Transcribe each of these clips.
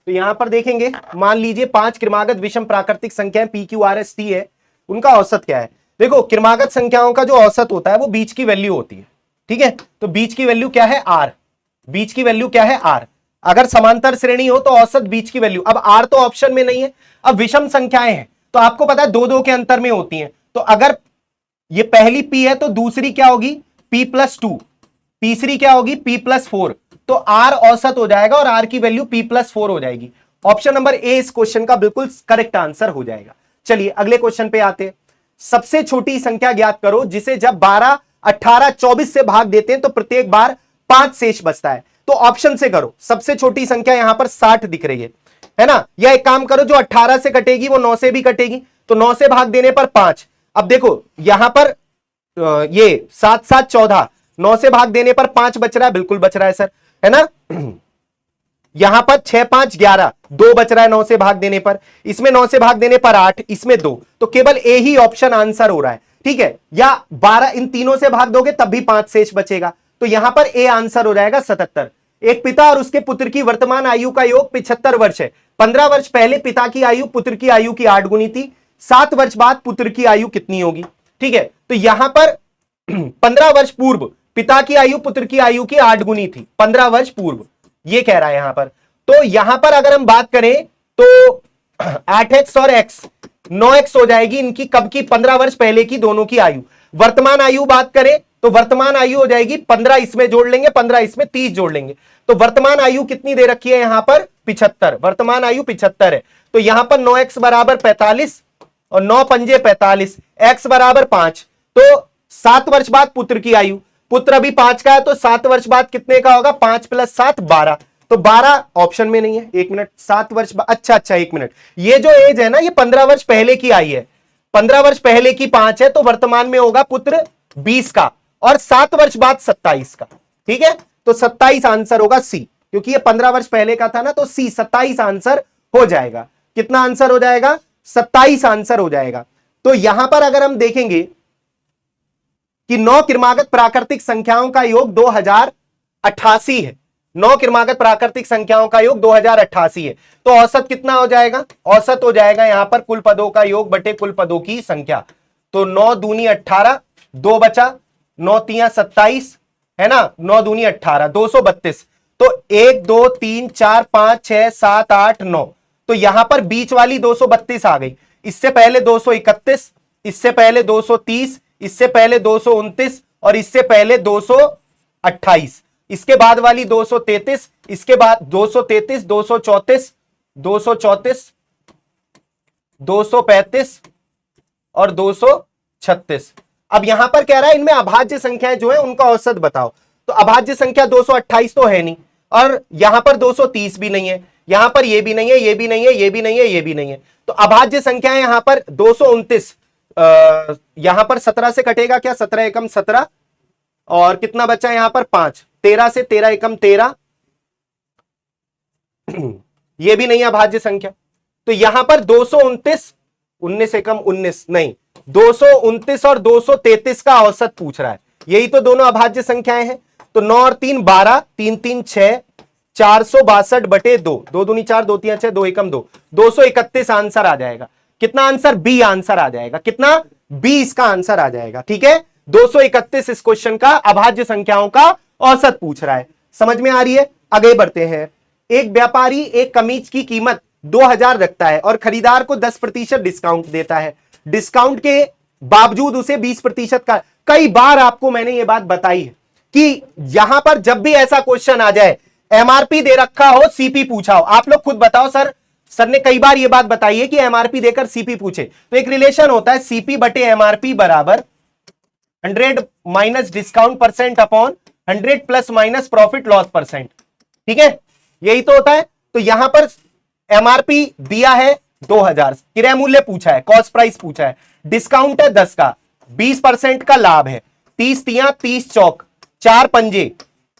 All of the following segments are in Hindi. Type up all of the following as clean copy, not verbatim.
तो यहां पर देखेंगे, मान लीजिए 5 क्रमागत विषम प्राकृतिक संख्याएं P Q R S T है, उनका औसत क्या है। देखो क्रमागत संख्याओं का जो औसत होता है वो बीच की वैल्यू होती है, ठीक है। तो बीच की वैल्यू क्या है, आर। बीच की वैल्यू क्या है, आर। अगर समांतर श्रेणी हो तो औसत बीच की वैल्यू, अब आर तो ऑप्शन में नहीं है। अब विषम संख्याएं हैं तो आपको पता है 2-2 के अंतर में होती हैं, तो अगर ये पहली पी है तो दूसरी क्या होगी, पी प्लस 2, तीसरी क्या होगी, पी प्लस 4, तो आर औसत हो जाएगा और आर की वैल्यू पी प्लस 4 हो जाएगी। ऑप्शन नंबर ए इस क्वेश्चन का बिल्कुल करेक्ट आंसर हो जाएगा। चलिए अगले क्वेश्चन पे आते हैं। सबसे छोटी संख्या ज्ञात करो जिसे जब 12, 18, 24 से भाग देते हैं तो प्रत्येक बार 5 शेष बचता है। तो ऑप्शन से करो। सबसे छोटी संख्या यहां पर 60 दिख रही है ना। या एक काम करो, जो 18 से कटेगी वो 9 से भी कटेगी, तो 9 से भाग देने पर 5। अब देखो यहां पर ये 7 7 14, 9 से भाग देने पर 5 बच रहा है, बिल्कुल बच रहा है सर, है ना। यहां पर 6 5 11, 2 बच रहा है 9 से भाग देने पर, इसमें 9 से भाग देने पर 8, इसमें 2, तो केवल ए ही ऑप्शन आंसर हो रहा है, ठीक है। या 12 इन तीनों से भाग दोगे तब भी 5 शेष बचेगा, तो यहां पर ए आंसर हो जाएगा 77। एक पिता और उसके पुत्र की वर्तमान आयु का योग 75 वर्ष है। 15 वर्ष पहले पिता की आयु पुत्र की आयु की 8 गुनी थी, 7 वर्ष बाद पुत्र की आयु कितनी होगी, ठीक है। तो यहां पर 15 वर्ष पूर्व पिता की आयु पुत्र की आयु की 8 गुनी थी, 15 वर्ष पूर्व, ये कह रहा है यहां पर। तो यहां पर अगर हम बात करें तो 8x और x 9x हो जाएगी इनकी, कब की, 15 वर्ष पहले की दोनों की आयु। वर्तमान आयु बात करें तो वर्तमान आयु हो जाएगी 15 इसमें जोड़ लेंगे, 15 इसमें 30 जोड़ लेंगे, तो वर्तमान आयु कितनी दे रखी है यहां पर, 75। वर्तमान आयु 75 है, तो यहां पर 9x बराबर 45 और 9 पंजे 45, x बराबर 5, तो 7 वर्ष बाद पुत्र की आयु, पुत्र अभी 5 का है तो 7 वर्ष बाद कितने का होगा, 5 + 7 12, तो 12 ऑप्शन में नहीं है। 1 मिनट, 7 वर्ष अच्छा 1 मिनट, ये जो एज है ना ये 15 वर्ष पहले की आई है, 15 वर्ष पहले की 5 है, तो वर्तमान में होगा पुत्र 20 का और 7 वर्ष बाद 27 का, ठीक है। तो 27 आंसर होगा सी, क्योंकि ये 15 वर्ष पहले का था ना, तो सी 27 आंसर हो जाएगा। कितना आंसर हो जाएगा, 27 आंसर हो जाएगा। तो यहां पर अगर हम देखेंगे कि 9 क्रमागत प्राकृतिक संख्याओं का योग 2088 है, 9 क्रमागत प्राकृतिक संख्याओं का योग 2088 है, तो औसत कितना हो जाएगा, औसत हो जाएगा यहां पर कुल पदों का योग बटे कुल पदों की संख्या। तो 9 दूनी 18, 2 बचा, 9 तियां 27, है ना, 9 दूनी 18, 232, तो 1 2 3 4 5 6 7 8 9, तो यहां पर बीच वाली 232 आ गई। इससे पहले 231, इससे पहले 230, इससे पहले 229 और इससे पहले 228, इसके बाद वाली 233, इसके बाद 233, 234, 234, 235 और 236। अब यहां पर कह रहा है इनमें अभाज्य संख्याएं जो है उनका औसत बताओ, तो अभाज्य संख्या 228 तो है नहीं, और यहां पर 230 भी नहीं है, यहां पर ये भी नहीं है, ये भी नहीं है, ये भी नहीं है, ये भी नहीं है, तो अभाज्य संख्याएं यहां पर 229, यहां पर 17 से कटेगा क्या, 17 एकम 17, और कितना बचा यहां पर 5, 13 से 13 एकम 13, ये भी नहीं है अभाज्य संख्या, तो यहां पर 229, 19 एकम 19 नहीं, 229 और 233 का औसत पूछ रहा है, यही तो दोनों अभाज्य संख्याएं हैं। तो 9 और 3 12, 3 3 6, 462 बटे 2, 2 दूनी 4, 2 तियां 6, 2 एकम 2, 231 आंसर आ जाएगा। कितना आंसर, बी आंसर आ जाएगा, कितना, बी इसका आंसर आ जाएगा, ठीक है। 231 इस क्वेश्चन का अभाज्य संख्याओं का औसत पूछ रहा है, समझ में आ रही है। आगे बढ़ते हैं। एक व्यापारी एक कमीज की कीमत 2000 रखता है और खरीदार को 10% डिस्काउंट देता है, डिस्काउंट के बावजूद उसे 20% का, कई बार आपको मैंने ये बात बताई है कि यहां पर जब भी ऐसा क्वेश्चन आ जाए, एमआरपी दे रखा हो, सीपी पूछा हो, आप लोग खुद बताओ सर ने कई बार ये बात बताई है कि एमआरपी देकर सीपी पूछे, तो एक रिलेशन होता है सीपी बटे एमआरपी बराबर 100 minus discount percent upon 100 plus minus profit loss percent, ठीक है, यही तो होता है। तो यहां पर एमआरपी दिया है 2000, क्रय मूल्य पूछा है, कॉस्ट प्राइस पूछा है, डिस्काउंट है 10 का, 20% का लाभ है, 30 तियां 30 चौक, 4 पंजे,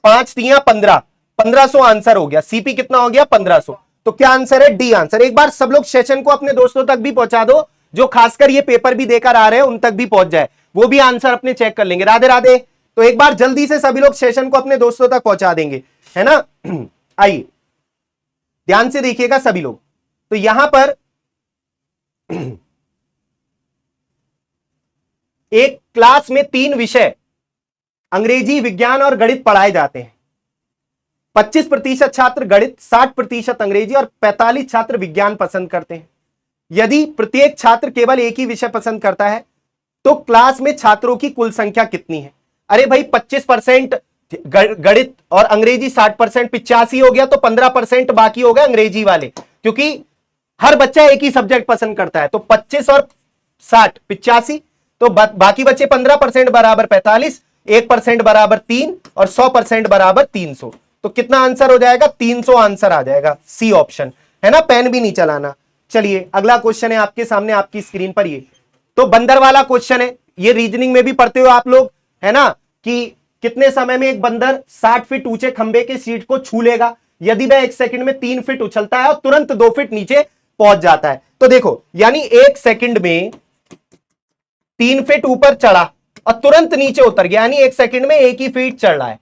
5 तियां 15, 1500 आंसर हो गया। सीपी कितना हो गया, 1500, तो क्या आंसर है, डी आंसर। एक बार सब लोग सेशन को अपने दोस्तों तक भी पहुंचा दो, जो खासकर ये पेपर भी देकर आ रहे हैं उन तक भी पहुंच जाए, वो भी आंसर अपने चेक कर लेंगे। राधे राधे। तो एक बार जल्दी से सभी लोग सेशन को अपने दोस्तों तक पहुंचा देंगे, है ना। आइए ध्यान से देखिएगा सभी लोग। तो यहां पर एक क्लास में 3 विषय अंग्रेजी, विज्ञान और गणित पढ़ाए जाते हैं। 25% छात्र गणित, 60% अंग्रेजी और 45 छात्र विज्ञान पसंद करते हैं। यदि प्रत्येक छात्र केवल एक ही विषय पसंद करता है तो क्लास में छात्रों की कुल संख्या कितनी है? अरे भाई 25% गणित और अंग्रेजी, 60%, 85 हो गया, तो 15% बाकी हो गए अंग्रेजी वाले, क्योंकि हर बच्चा एक ही सब्जेक्ट पसंद करता है। तो 25 और 60 85, तो बाकी बचे 15% बराबर 45, 1% बराबर 3 और 100% बराबर 300। तो कितना आंसर हो जाएगा? 300 आंसर आ जाएगा, सी ऑप्शन है ना। पेन भी नहीं चलाना। चलिए अगला क्वेश्चन है आपके सामने, आपकी स्क्रीन पर। ये तो बंदर वाला क्वेश्चन है, ये रीजनिंग में भी पढ़ते हो आप लोग, है ना, कि कितने समय में एक बंदर 60 फीट ऊंचे खंबे के सीट को छू लेगा यदि वह 1 सेकंड में 3 फीट उछलता है और तुरंत 2 फीट नीचे पहुंच जाता है। तो देखो, यानी 1 सेकंड में 3 फीट ऊपर चढ़ा और तुरंत नीचे उतर गया, यानी 1 सेकंड में 1 ही फीट चढ़ रहा है।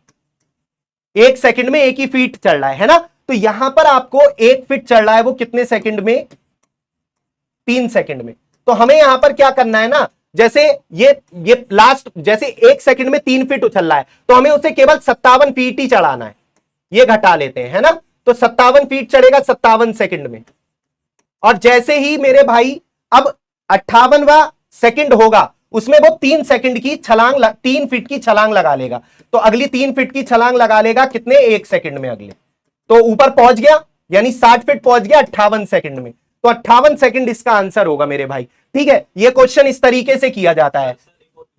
1 सेकंड में 1 ही फीट चढ़ रहा है ना। तो यहां पर आपको 1 फीट चढ़ रहा है, वो कितने सेकंड में? 3 सेकंड में। तो हमें यहां पर क्या करना है ना, जैसे ये लास्ट, जैसे 1 सेकंड में 3 फीट उछल रहा है, तो हमें उसे केवल 57 फीट ही चढ़ाना है। ये घटा लेते हैं, है ना। तो 57 फीट चढ़ेगा 57 सेकंड में। और जैसे ही मेरे भाई अब 58वां सेकंड होगा, उसमें वो 3 सेकंड की छलांग, 3 फीट की छलांग लगा लेगा। तो अगली 3 फीट की छलांग लगा लेगा कितने? 1 सेकंड में अगले। तो ऊपर पहुंच गया, यानी 60 फीट पहुंच गया 58 सेकंड में। तो 58 सेकंड इसका आंसर होगा मेरे भाई। ठीक है, ये क्वेश्चन इस तरीके से किया जाता है।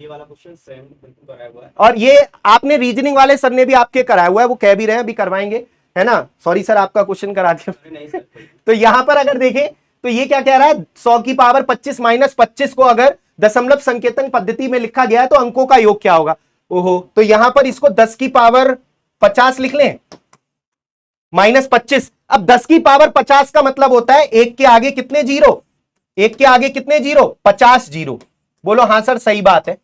ये वाला क्वेश्चन सेम बिल्कुल कराया हुआ है, और ये आपने रीजनिंग वाले सर ने भी आपके कराया हुआ है, वो कह भी रहे हैं अभी करवाएंगे, है ना। सॉरी सर, आपका क्वेश्चन करा दिया। नहीं सर। तो यहां पर अगर देखें तो ये क्या कह रहा है, 100 की पावर 25 माइनस 25 को अगर दशमलव संकेतन पद्धति में लिखा गया है तो अंकों का योग क्या होगा? ओहो, तो यहां पर इसको 10 की पावर 50 लिख लें, माइनस 25। अब 10 की पावर 50 का मतलब होता है 1 के आगे कितने जीरो? 1 के आगे कितने जीरो? 50 जीरो। बोलो हाँ सर, सही बात है,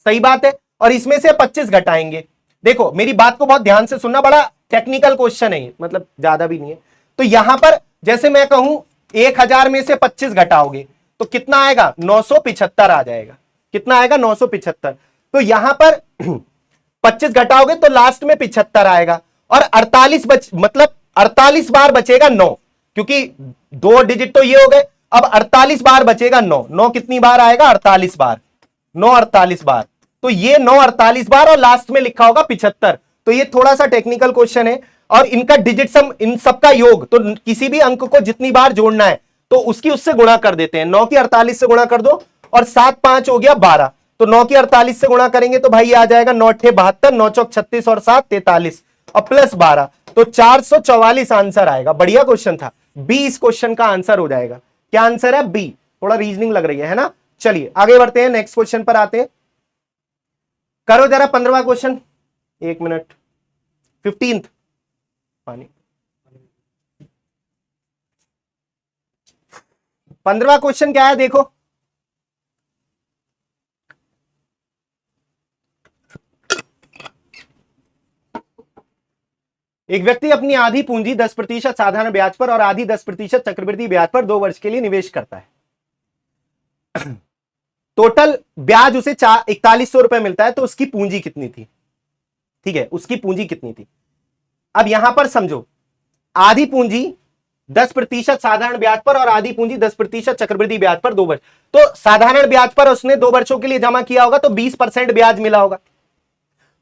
सही बात है। और इसमें से 25 घटाएंगे। देखो मेरी बात को बहुत ध्यान से सुनना, बड़ा टेक्निकल क्वेश्चन है, मतलब ज्यादा भी नहीं है। तो यहां पर जैसे मैं कहूं 1000 में से 25 घटाओगे तो कितना आएगा? 975 आ जाएगा। कितना आएगा? 975। तो यहां पर 25 घटाओगे तो लास्ट में 75 आएगा, और 48 मतलब 48 बार बचेगा 9, क्योंकि 2 डिजिट तो ये हो गए। अब 48 बार बचेगा 9। 9 कितनी बार आएगा? 48 बार। 9 48 बार। तो ये 9 48 बार, और लास्ट में लिखा होगा 75। तो ये थोड़ा सा टेक्निकल क्वेश्चन है, और इनका डिजिट सम, इन सबका योग, तो किसी भी अंक को जितनी बार जोड़ना है तो उसकी उससे गुणा कर देते हैं। 9 की 48 से गुणा कर दो, और 7 5 हो गया 12। तो 9 की 48 से गुणा करेंगे तो भाई आ जाएगा 9 8 72, 9 चौक 36 और 7 43 और प्लस 12, तो 444 आंसर आएगा। बढ़िया क्वेश्चन था। बी इस क्वेश्चन का आंसर हो जाएगा। क्या आंसर है? बी। थोड़ा रीजनिंग लग रही है ना। चलिए आगे बढ़ते हैं, नेक्स्ट क्वेश्चन पर आते हैं। करो जरा 15वां क्वेश्चन। 1 मिनट। 15th पानी। 15वां क्वेश्चन क्या है देखो। एक व्यक्ति अपनी आधी पूंजी 10% साधारण ब्याज पर और आधी 10% चक्रवृद्धि ब्याज पर 2 वर्ष के लिए निवेश करता है। टोटल ब्याज उसे 4100 रुपए मिलता है, तो उसकी पूंजी कितनी थी? ठीक है, उसकी पूंजी कितनी थी? अब यहां पर समझो, आधी पूंजी 10% साधारण ब्याज पर और आधी पूंजी 10% चक्रवृद्धि ब्याज पर 2 वर्ष। तो साधारण ब्याज पर उसने 2 वर्षों के लिए जमा किया होगा तो 20% ब्याज मिला होगा,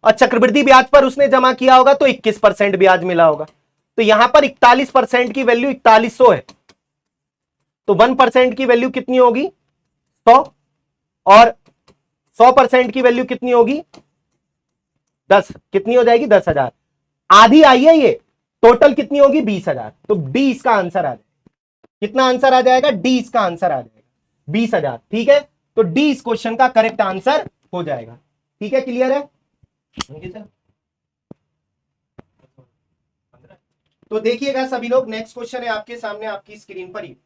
और चक्रवृद्धि ब्याज पर उसने जमा किया होगा तो 21% ब्याज मिला होगा। तो यहां पर 41% की वैल्यू 4100 है, तो 1% की वैल्यू कितनी होगी? 100, और 100% की वैल्यू कितनी होगी? 10। कितनी हो जाएगी? 10,000। आधी आई है ये, टोटल कितनी होगी? 20,000। तो डी इसका आंसर आ जाएगा। कितना आंसर आ जाएगा? डी इसका आंसर आ जाएगा, 20,000। ठीक है, तो डी इस क्वेश्चन का करेक्ट आंसर हो जाएगा। ठीक है, क्लियर है? तो देखिएगा सभी लोग, नेक्स्ट क्वेश्चन है आपके सामने, आपकी स्क्रीन पर ही।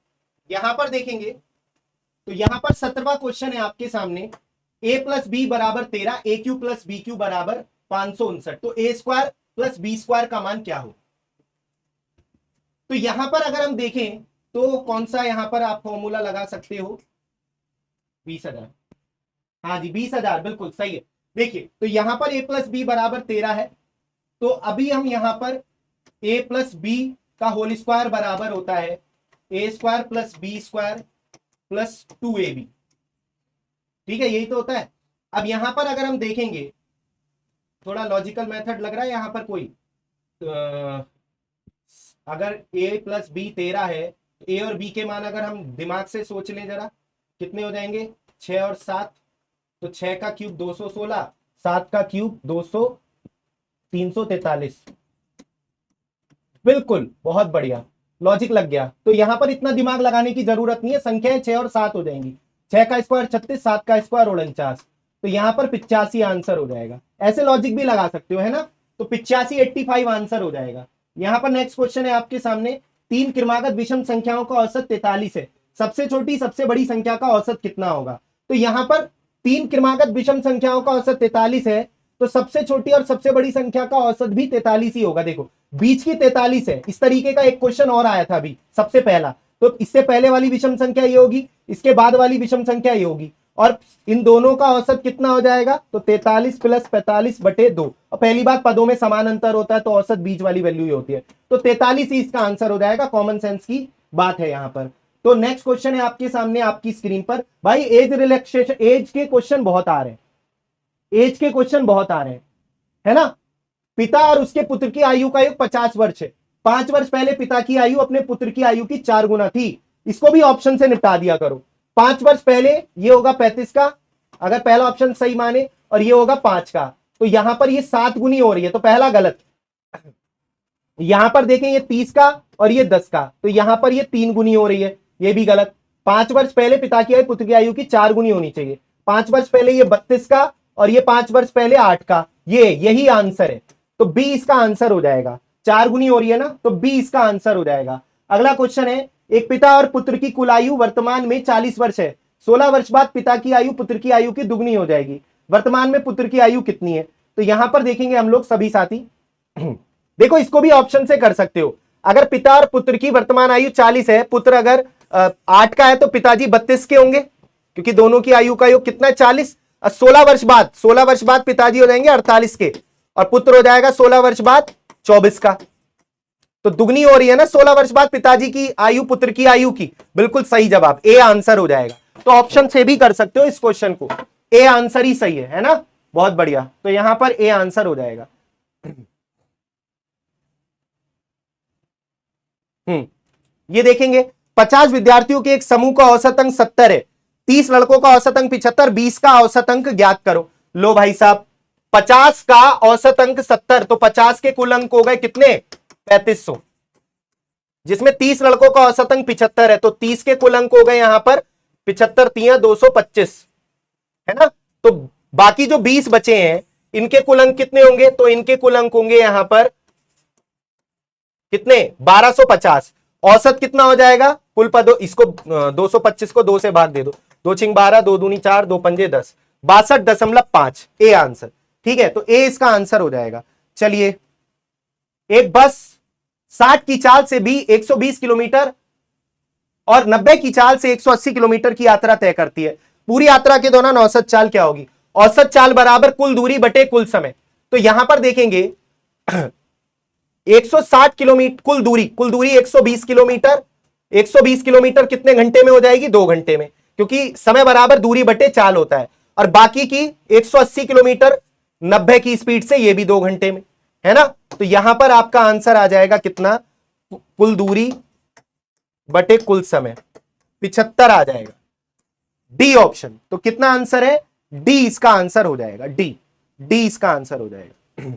यहां पर देखेंगे तो यहां पर 17वां क्वेश्चन है आपके सामने। a प्लस बी बराबर 13, ए क्यू प्लस बी क्यू बराबर 559। तो A square plus B square का मान क्या हो? तो यहां पर अगर हम देखें तो कौन सा यहां पर आप फॉर्मूला लगा सकते हो, 20,000। हाँ जी 20,000 बिल्कुल सही है। देखिए तो यहां पर a प्लस बी बराबर 13 है, तो अभी हम यहां पर a प्लस बी का होल स्क्वायर बराबर होता है a square plus B square plus 2ab। ठीक है, यही तो होता है। अब यहां पर अगर हम देखेंगे, थोड़ा लॉजिकल मेथड लग रहा है यहां पर कोई, अगर a प्लस बी 13 है, a और b के मान अगर हम दिमाग से सोच लें जरा, कितने हो जाएंगे, 6 और 7, तो 6 का क्यूब 216, 7 का क्यूब 200, 343। बिल्कुल, बहुत बढ़िया, लॉजिक लग गया। तो यहां पर इतना दिमाग लगाने की जरूरत नहीं है, संख्याएं 6 और 7 हो जाएंगी। 6 का स्क्वायर 36, 7 का स्क्वायर 49, तो यहां पर 85 आंसर हो जाएगा। ऐसे लॉजिक भी लगा सकते हो, है ना। तो 85 85 आंसर हो जाएगा। यहां पर नेक्स्ट क्वेश्चन है आपके सामने, 3 क्रमागत विषम संख्याओं का औसत 43 है, सबसे छोटी सबसे बड़ी संख्या का औसत कितना होगा। तो यहां पर 3 क्रमागत विषम संख्याओं का औसत 43 है, तो सबसे छोटी और सबसे बड़ी संख्या का औसत भी 43 ही होगा। देखो बीच की 43 है। इस तरीके का एक क्वेश्चन और आया था अभी सबसे पहला, तो इससे पहले वाली विषम संख्या ये होगी, इसके बाद वाली विषम संख्या ये होगी, और इन दोनों का औसत कितना हो जाएगा, तो 43 प्लस 45/2। और पहली बात, पदों में समान अंतर होता है तो औसत बीच वाली वैल्यू ही होती है, तो 43 ही इसका आंसर हो जाएगा। कॉमन सेंस की बात है यहां पर। तो नेक्स्ट क्वेश्चन है आपके सामने आपकी स्क्रीन पर। भाई एज रिलैक्सेशन, एज के क्वेश्चन बहुत आ रहे हैं, एज के क्वेश्चन बहुत आ रहे हैं, है ना। पिता और उसके पुत्र की आयु का योग 50 वर्ष है। 5 वर्ष पहले पिता की आयु अपने पुत्र की आयु की 4 गुना थी। इसको भी ऑप्शन से निपटा दिया करो। 5 वर्ष पहले ये होगा 35 का, अगर पहला ऑप्शन सही माने, और ये होगा 5 का, तो यहां पर ये 7 गुनी हो रही है, तो पहला गलत। यहां पर देखें ये 30 का और ये 10 का, तो यहां पर ये 3 गुनी हो रही है, ये भी गलत। 5 वर्ष पहले पिता की आयु पुत्र की आयु की 4 गुनी होनी चाहिए। 5 वर्ष पहले ये 32 का और ये 5 वर्ष पहले 8 का, ये यही आंसर है, तो बी इसका आंसर हो जाएगा। 4 गुनी हो रही है ना, तो बी इसका आंसर हो जाएगा। अगला क्वेश्चन है, एक पिता और पुत्र की कुल आयु वर्तमान में 40 वर्ष है, 16 वर्ष बाद पिता की आयु पुत्र की आयु की दुगनी हो जाएगी, वर्तमान में पुत्र की आयु कितनी है। तो यहां पर देखेंगे हम लोग सभी साथी, देखो इसको भी ऑप्शन से कर सकते हो। अगर पिता और पुत्र की वर्तमान आयु 40 है, पुत्र अगर 8 का है, तो पिताजी 32 के होंगे, क्योंकि दोनों की आयु का योग कितना है, 40। 16 वर्ष बाद पिताजी हो जाएंगे 48 के, और पुत्र हो जाएगा 16 वर्ष बाद 24 का, तो दुगनी हो रही है ना 16 वर्ष बाद पिताजी की आयु पुत्र की आयु की। बिल्कुल सही जवाब, ए आंसर हो जाएगा। तो ऑप्शन से भी कर सकते हो इस क्वेश्चन को, ए आंसर ही सही है ना। बहुत बढ़िया, तो यहां पर ए आंसर हो जाएगा। ये देखेंगे 50 विद्यार्थियों के एक समूह का औसत अंक 70 है, 30 लड़कों का औसत अंक 75, 20 का औसत अंक ज्ञात करो। लो भाई साहब, 50 का औसत अंक 70, तो 50 के कुल अंक हो गए कितने, 3500, जिसमें 30 लड़कों का औसत अंक 75 है, तो 30 के कुल अंक हो गए यहां पर 75 3 225, है ना। तो बाकी जो 20 बचे हैं इनके कुल अंक कितने होंगे, तो इनके कुल अंक होंगे यहां पर कितने, 1250। औसत कितना हो जाएगा, कुल पदों, इसको 225 को 2 से भाग दे दो, 2 छिंग 12, 2 दूनी 4, 2 पंजे 10, 62.5, ए आंसर। ठीक है, तो ए इसका आंसर हो जाएगा। चलिए, एक बस 60 की चाल से भी 120 किलोमीटर और 90 की चाल से 180 किलोमीटर की यात्रा तय करती है। पूरी यात्रा के दौरान औसत चाल क्या होगी, औसत चाल बराबर कुल दूरी बटे कुल समय। तो यहां पर देखेंगे 160 किलोमीटर कुल दूरी 120 किलोमीटर, 120 किलोमीटर कितने घंटे में हो जाएगी, 2 घंटे में, क्योंकि समय बराबर दूरी बटे चाल होता है। और बाकी की 180 किलोमीटर 90 की स्पीड से, ये भी 2 घंटे में, है ना। तो यहां पर आपका आंसर आ जाएगा कितना, कुल दूरी बटे कुल समय 75 आ जाएगा, डी ऑप्शन। तो कितना आंसर है, डी इसका आंसर हो जाएगा, डी इसका आंसर हो जाएगा।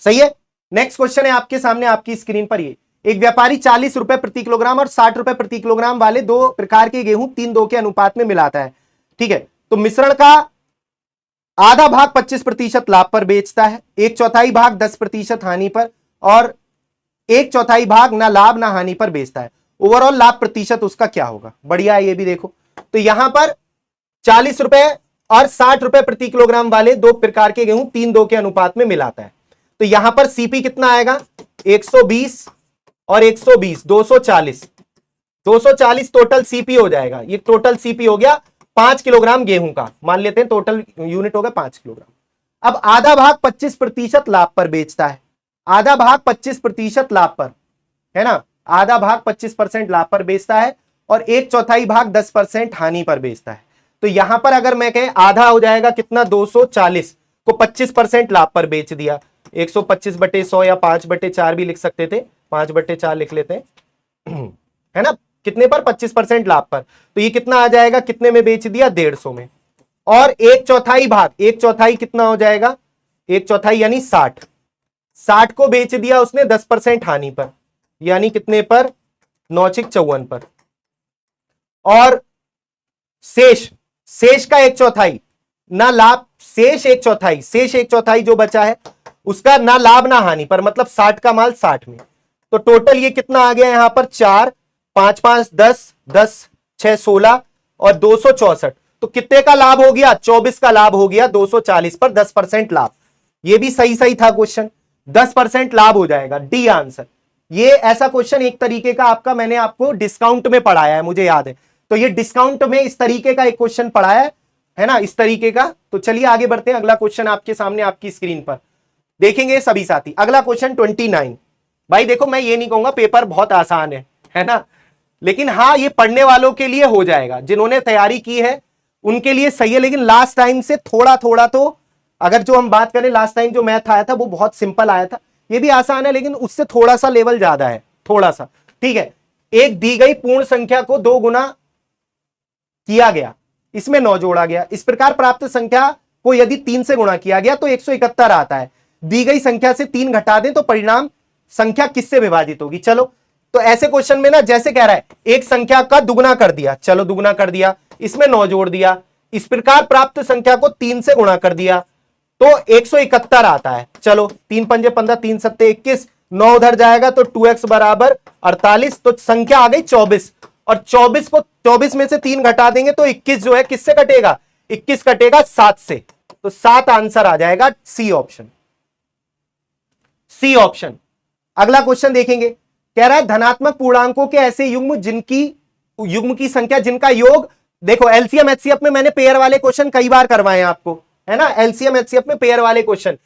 सही है। नेक्स्ट क्वेश्चन है आपके सामने आपकी स्क्रीन पर, ये एक व्यापारी 40 रुपए प्रति किलोग्राम और 60 रुपए प्रति किलोग्राम वाले 2 प्रकार के गेहूं 3-2 के अनुपात में मिलाता है। ठीक है, तो मिश्रण का आधा भाग 25% लाभ पर बेचता है, 1/4 भाग 10% हानि पर, और 1/4 भाग ना लाभ ना हानि पर बेचता है। ओवरऑल लाभ प्रतिशत उसका क्या होगा। बढ़िया है, ये भी देखो। तो यहां पर 40 रुपए और 60 रुपए प्रति किलोग्राम वाले 2 प्रकार के गेहूं 3-2 के अनुपात में मिलाता है। तो यहां पर सीपी कितना आएगा, 120 और 120 240, 240 टोटल सीपी हो जाएगा। ये टोटल सीपी हो गया 5 किलोग्राम गेहूं का, मान लेते हैं टोटल यूनिट हो गया 5 किलोग्राम। अब आधा भाग 25% लाभ पर बेचता है, आधा भाग 25% लाभ पर, है ना, आधा भाग 25% लाभ पर बेचता है और 1/4 भाग 10% हानि पर बेचता है। तो यहां पर अगर मैं कहें आधा हो जाएगा कितना, 240 को 25% लाभ पर बेच दिया, 125/100 या 5/4 भी लिख सकते थे, 5/4 लिख लेते हैं है ना, कितने पर, 25% लाभ पर। तो ये कितना आ जाएगा, कितने में बेच दिया, 150 में। और 1/4 भाग, 1/4 कितना हो जाएगा, 1/4 यानी 60, 60 को बेच दिया उसने 10% हानि पर, यानी कितने पर, 9×54 पर। और शेष, शेष का 1/4 ना लाभ, शेष 1/4, शेष 1/4 जो बचा है उसका ना लाभ ना हानि पर, मतलब 60 का माल 60 में। तो टोटल ये कितना आ गया यहां पर, 4 5 5 10 10 6 16 और 264, तो कितने का लाभ हो गया, 24 का लाभ हो गया 240 पर 10% लाभ। ये भी सही सही था क्वेश्चन, 10% लाभ हो जाएगा, डी आंसर। ये ऐसा क्वेश्चन एक तरीके का आपका मैंने आपको डिस्काउंट में पढ़ाया है, मुझे याद है। तो ये डिस्काउंट में इस तरीके का एक क्वेश्चन पढ़ाया है ना, इस तरीके का। तो चलिए आगे बढ़ते हैं, अगला क्वेश्चन आपके सामने आपकी स्क्रीन पर देखेंगे सभी साथी। अगला क्वेश्चन 29। भाई देखो, मैं ये नहीं कहूंगा पेपर बहुत आसान है ना, लेकिन हाँ ये पढ़ने वालों के लिए हो जाएगा, जिन्होंने तैयारी की है उनके लिए सही है। लेकिन लास्ट टाइम से थोड़ा थोड़ा तो, अगर जो हम बात करें लास्ट टाइम जो मैथ आया था वो बहुत सिंपल आया था, ये भी आसान है लेकिन उससे थोड़ा सा लेवल ज्यादा है, थोड़ा सा, ठीक है। एक दी गई पूर्ण संख्या को 2 गुना किया गया, इसमें 9 जोड़ा गया, इस प्रकार प्राप्त संख्या को यदि 3 से गुणा किया गया तो 171 आता है। दी गई संख्या से 3 घटा दें तो परिणाम संख्या किससे विभाजित होगी। चलो, तो ऐसे क्वेश्चन में ना जैसे कह रहा है एक संख्या का दुगुना कर दिया, चलो दुगुना कर दिया, इसमें 9 जोड़ दिया, इस प्रकार प्राप्त संख्या को 3 से गुणा कर दिया तो 171 आता है। चलो 3 पंजे 15, 3 सत्ते 21, 9 उधर जाएगा तो 2x बराबर 48, तो संख्या आ गई 24। और 24 को 24 में से 3 घटा देंगे तो 21 जो है किससे कटेगा, 21 कटेगा 7 से, तो 7 आंसर आ जाएगा, सी ऑप्शन, सी ऑप्शन। अगला क्वेश्चन देखेंगे, कह रहा है धनात्मक पूर्णांकों के ऐसे युग्म की संख्या जिनका योग, देखो एलसीएम एचसीएफ में मैंने पेयर वाले क्वेश्चन कई बार करवाए हैं आपको, है ना, एलसीएम एचसीएफ में पेयर वाले क्वेश्चन।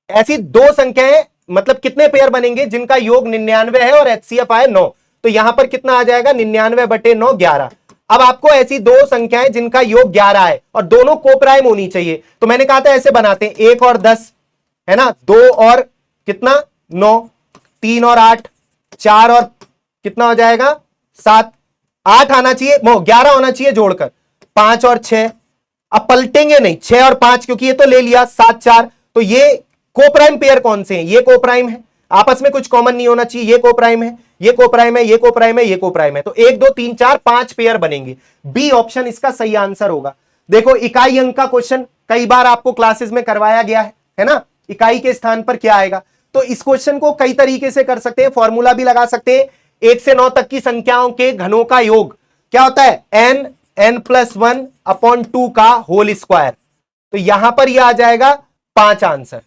ऐसी 2 संख्याएं, मतलब कितने पेयर बनेंगे जिनका योग 99 है और एचसीएफ आए 9, तो यहां पर कितना आ जाएगा, 99/9 11। अब आपको ऐसी 2 संख्याएं जिनका योग 11 है और दोनों कोप्राइम होनी चाहिए, तो मैंने कहा था ऐसे बनाते हैं, 1 और 10, है ना, 2 और कितना 9, 3 और 8, 4 और कितना हो जाएगा 7, 8 आना चाहिए, 11 होना चाहिए जोड़कर, 5 और 6, अब पलटेंगे नहीं 6 और 5 क्योंकि ये तो ले लिया, 7 4, तो ये कोप्राइम पेयर कौन से हैं, ये कोप्राइम है, आपस में कुछ कॉमन नहीं होना चाहिए, ये कोप्राइम है, ये कोप्राइम है, ये कोप्राइम है, ये कोप्राइम है, तो 1 2 3 4 5 पेयर बनेंगे, बी ऑप्शन इसका सही आंसर होगा। देखो इकाई अंक का क्वेश्चन कई बार आपको क्लासेस में करवाया गया है ना, इकाई के स्थान पर क्या आएगा, तो इस क्वेश्चन को कई तरीके से कर सकते हैं, फॉर्मूला भी लगा सकते हैं, 1 से 9 तक की संख्याओं के घनों का योग क्या होता है, n+1/2 का होल स्क्वायर, तो यहां पर यह आ जाएगा 5 आंसर,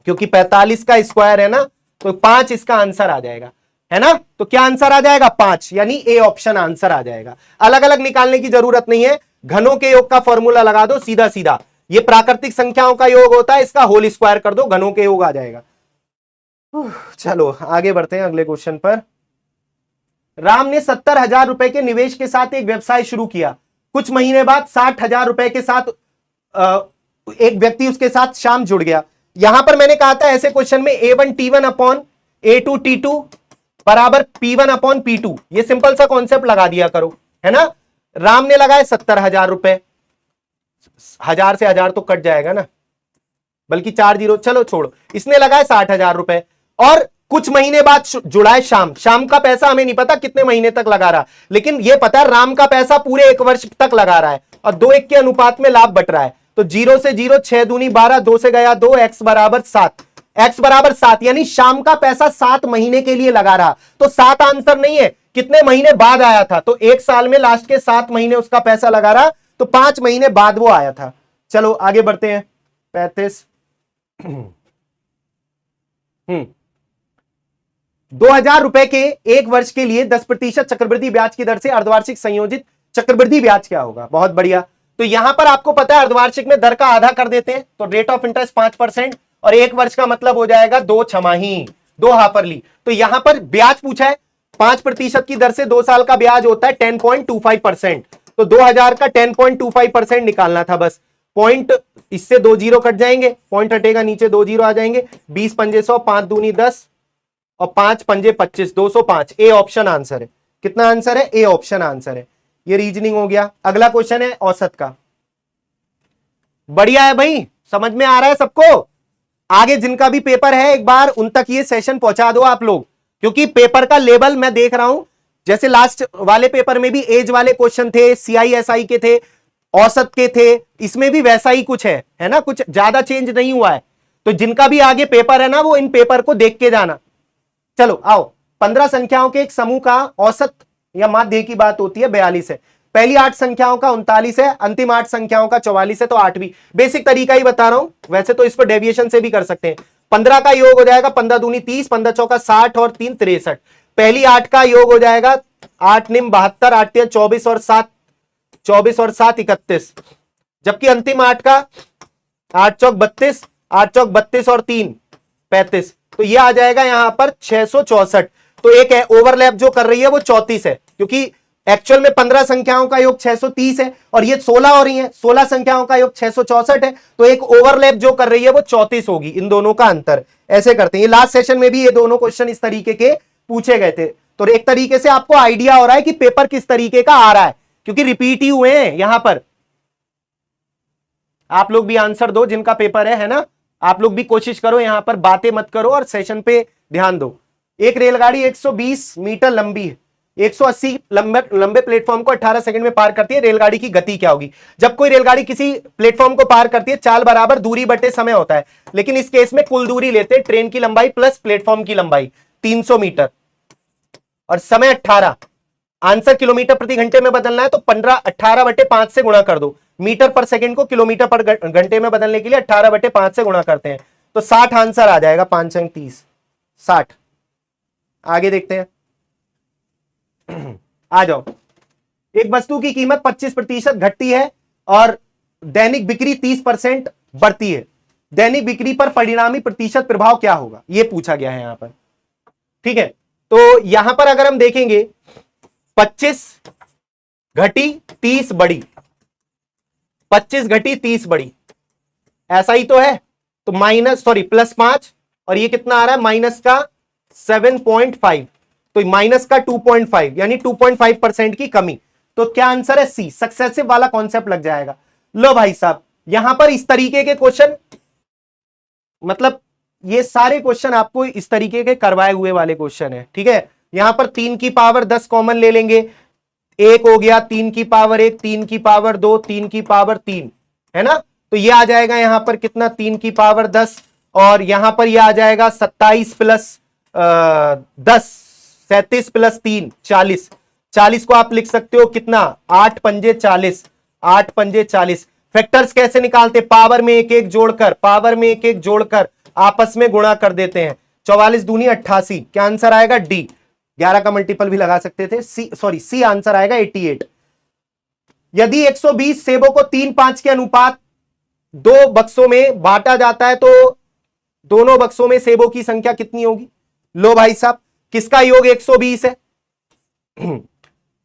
क्योंकि 45 का स्क्वायर है ना, तो 5 इसका आंसर आ जाएगा, है ना, तो क्या आंसर आ जाएगा 5, यानी ए ऑप्शन आंसर आ जाएगा। अलग अलग निकालने की जरूरत नहीं है, घनों के योग का फॉर्मूला लगा दो सीधा सीधा, ये प्राकृतिक संख्याओं का योग होता है, इसका होल स्क्वायर कर दो, घनों के योग आ जाएगा। चलो आगे बढ़ते हैं अगले क्वेश्चन पर। राम ने 70,000 रुपए के निवेश के साथ एक व्यवसाय शुरू किया, कुछ महीने बाद 60,000 रुपए के साथ एक व्यक्ति उसके साथ शाम जुड़ गया। यहां पर मैंने कहा था ऐसे क्वेश्चन में A1T1/A2T2 बराबर P1/P2, ये सिंपल सा कॉन्सेप्ट लगा दिया करो, है ना। राम ने लगाए 70,000 रुपए, 1000 से 1000 तो कट जाएगा ना, बल्कि 4 जीरो, चलो छोड़ो, इसने लगाए 60,000 रुपए और कुछ महीने बाद जुड़ाए शाम, शाम का पैसा हमें नहीं पता कितने महीने तक लगा रहा, लेकिन यह पता है राम का पैसा पूरे 1 वर्ष तक लगा रहा है और 2:1 के अनुपात में लाभ बट रहा है, तो 0 से 0, 6 दूनी 12, 2 से गया 2, x बराबर 7, x बराबर 7, यानी शाम का पैसा 7 महीने के लिए लगा रहा, तो 7 आंसर नहीं है, कितने महीने बाद आया था, तो 1 साल में लास्ट के 7 महीने उसका पैसा लगा रहा, तो 5 महीने बाद वो आया था। चलो आगे बढ़ते हैं, 35 2000 रुपए के एक वर्ष के लिए 10% चक्रवृद्धि ब्याज की दर से अर्धवार्षिक संयोजित चक्रवृद्धि ब्याज क्या होगा? बहुत बढ़िया। तो यहां पर आपको पता है अर्धवार्षिक में दर का आधा कर देते हैं, तो रेट ऑफ इंटरेस्ट 5% और एक वर्ष का मतलब हो जाएगा 2 छमाही, 2 हाफरली। तो यहां पर ब्याज पूछा है 5% की दर से 2 साल का ब्याज होता है 10.25%। तो 2000 का 10.25% निकालना था बस। पॉइंट इससे 2 जीरो कट जाएंगे, पॉइंट हटेगा नीचे 2 जीरो आ जाएंगे। 20 पंजे 100, 5 दूनी 10 और 5 पंजे 25, 205। ए ऑप्शन आंसर है। कितना आंसर है? ए ऑप्शन आंसर है। ये रीजनिंग हो गया। अगला क्वेश्चन है औसत का। बढ़िया है भाई, समझ में आ रहा है सबको? आगे जिनका भी पेपर है एक बार उन तक ये सेशन पहुंचा दो आप लोग, क्योंकि पेपर का लेवल मैं देख रहा हूं, जैसे लास्ट वाले पेपर में भी एज वाले क्वेश्चन थे, CISI के थे, औसत के थे, इसमें भी वैसा ही कुछ है ना, कुछ ज्यादा चेंज नहीं हुआ है। तो जिनका भी आगे पेपर है ना, वो इन पेपर को देख के जाना। चलो आओ, 15 संख्याओं के एक समूह का औसत या माध्य की बात होती है 42 है, पहली 8 संख्याओं का 39 है, अंतिम 8 संख्याओं का 44 है, तो 8वीं। बेसिक तरीका ही बता रहा हूं, वैसे तो इस पर डेविएशन से भी कर सकते हैं। 15 का योग हो जाएगा 15 दूनी 30, 15 चौका 60 और 3 63। पहली 8 का योग हो जाएगा 8 निम 72, 8 तिया 24 और 7 31। जबकि अंतिम 8 का 8 चौक 32, 8 चौक 32 और 3 35। तो यह आ जाएगा यहां पर 664। तो एक है ओवरलैप जो कर रही है वो 34 है, क्योंकि एक्चुअल में 15 संख्याओं का योग 630 है और ये 16 हो रही है, 16 संख्याओं का योग 664 है। तो एक ओवरलैप जो कर रही है वो 34 होगी। इन दोनों का अंतर ऐसे करते हैं। ये लास्ट सेशन में भी ये दोनों क्वेश्चन इस तरीके के पूछे गए थे। तो एक तरीके से आपको आइडिया हो रहा है कि पेपर किस तरीके का आ रहा है, क्योंकि रिपीट ही हुए हैं यहां पर। आप लोग भी आंसर दो जिनका पेपर है ना, आप लोग भी कोशिश करो, यहां पर बातें मत करो और सेशन पे ध्यान दो। एक रेलगाड़ी 120 मीटर लंबी है, 180 लंबे प्लेटफॉर्म को 18 सेकंड में पार करती है। रेलगाड़ी की गति क्या होगी? जब कोई रेलगाड़ी किसी प्लेटफॉर्म को पार करती है, चाल बराबर दूरी बटे समय होता है, लेकिन इस केस में कुल दूरी लेते हैं, ट्रेन की लंबाई प्लस प्लेटफॉर्म की लंबाई 300 मीटर और समय 18। आंसर किलोमीटर प्रति घंटे में बदलना है तो 18/5 से गुणा कर दो। मीटर पर सेकंड को किलोमीटर पर घंटे में बदलने के लिए 18/5 से गुणा करते हैं, तो 60 आंसर आ जाएगा। 5 अंक 30, 60। आगे देखते हैं। आ जाओ। एक वस्तु की कीमत 25% घटती है और दैनिक बिक्री 30% बढ़ती है। दैनिक बिक्री पर परिणामी प्रतिशत प्रभाव क्या होगा? यह पूछा गया है यहां पर। ठीक है, तो यहां पर अगर हम देखेंगे 25 घटी 30 बढ़ी, 25 घटी 30 बढ़ी, ऐसा ही तो है। तो +5 और ये कितना आ रहा है? माइनस का 7.5, तो माइनस का 2.5 यानी 2.5% की कमी। तो क्या आंसर है? सी, सक्सेसिव वाला कॉन्सेप्ट लग जाएगा। लो भाई साहब, यहां पर इस तरीके के क्वेश्चन, मतलब ये सारे क्वेश्चन आपको इस तरीके के करवाए हुए वाले क्वेश्चन है। ठीक है, यहां पर 3 की पावर 10 कॉमन ले लेंगे, 1 हो गया, 3 की पावर 1, 3 की पावर 2, 3 की पावर 3, है ना? तो ये आ जाएगा यहां पर कितना? 3 की पावर 10 और यहां पर ये आ जाएगा 27 प्लस 10, 37 प्लस 3, 40। 40 को आप लिख सकते हो कितना? 8 पंजे 40, 8 पंजे 40। फैक्टर्स कैसे निकालते? पावर में एक एक जोड़कर, पावर में एक एक जोड़कर आपस में गुणा कर देते हैं। 44 दूनी 88। क्या आंसर आएगा? डी। 11 का मल्टीपल भी लगा सकते थे। सी आंसर आएगा 88। यदि 120 सेबों को 3-5 के अनुपात 2 बक्सों में बांटा जाता है तो दोनों बक्सों में सेबों की संख्या कितनी होगी? लो भाई साहब, किसका योग 120 है?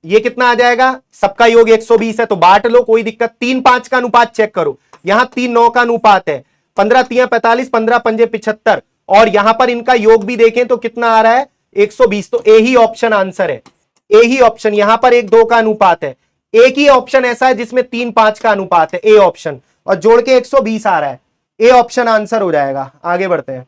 ये कितना आ जाएगा? सबका योग 120 है, तो बांट लो, कोई दिक्कत। 3-5 का अनुपात चेक करो, यहां 3-9 का अनुपात है, 15 तिया 45, 15 पंजे 75 और यहां पर इनका योग भी देखें तो कितना आ रहा है? 120। तो ए ही ऑप्शन आंसर है, ए ही ऑप्शन। यहां पर 1-2 का अनुपात है, एक ही ऑप्शन ऐसा है जिसमें 3-5 का अनुपात है, ए ऑप्शन, और जोड़ के 120 आ रहा है। ए ऑप्शन आंसर हो जाएगा। आगे बढ़ते हैं।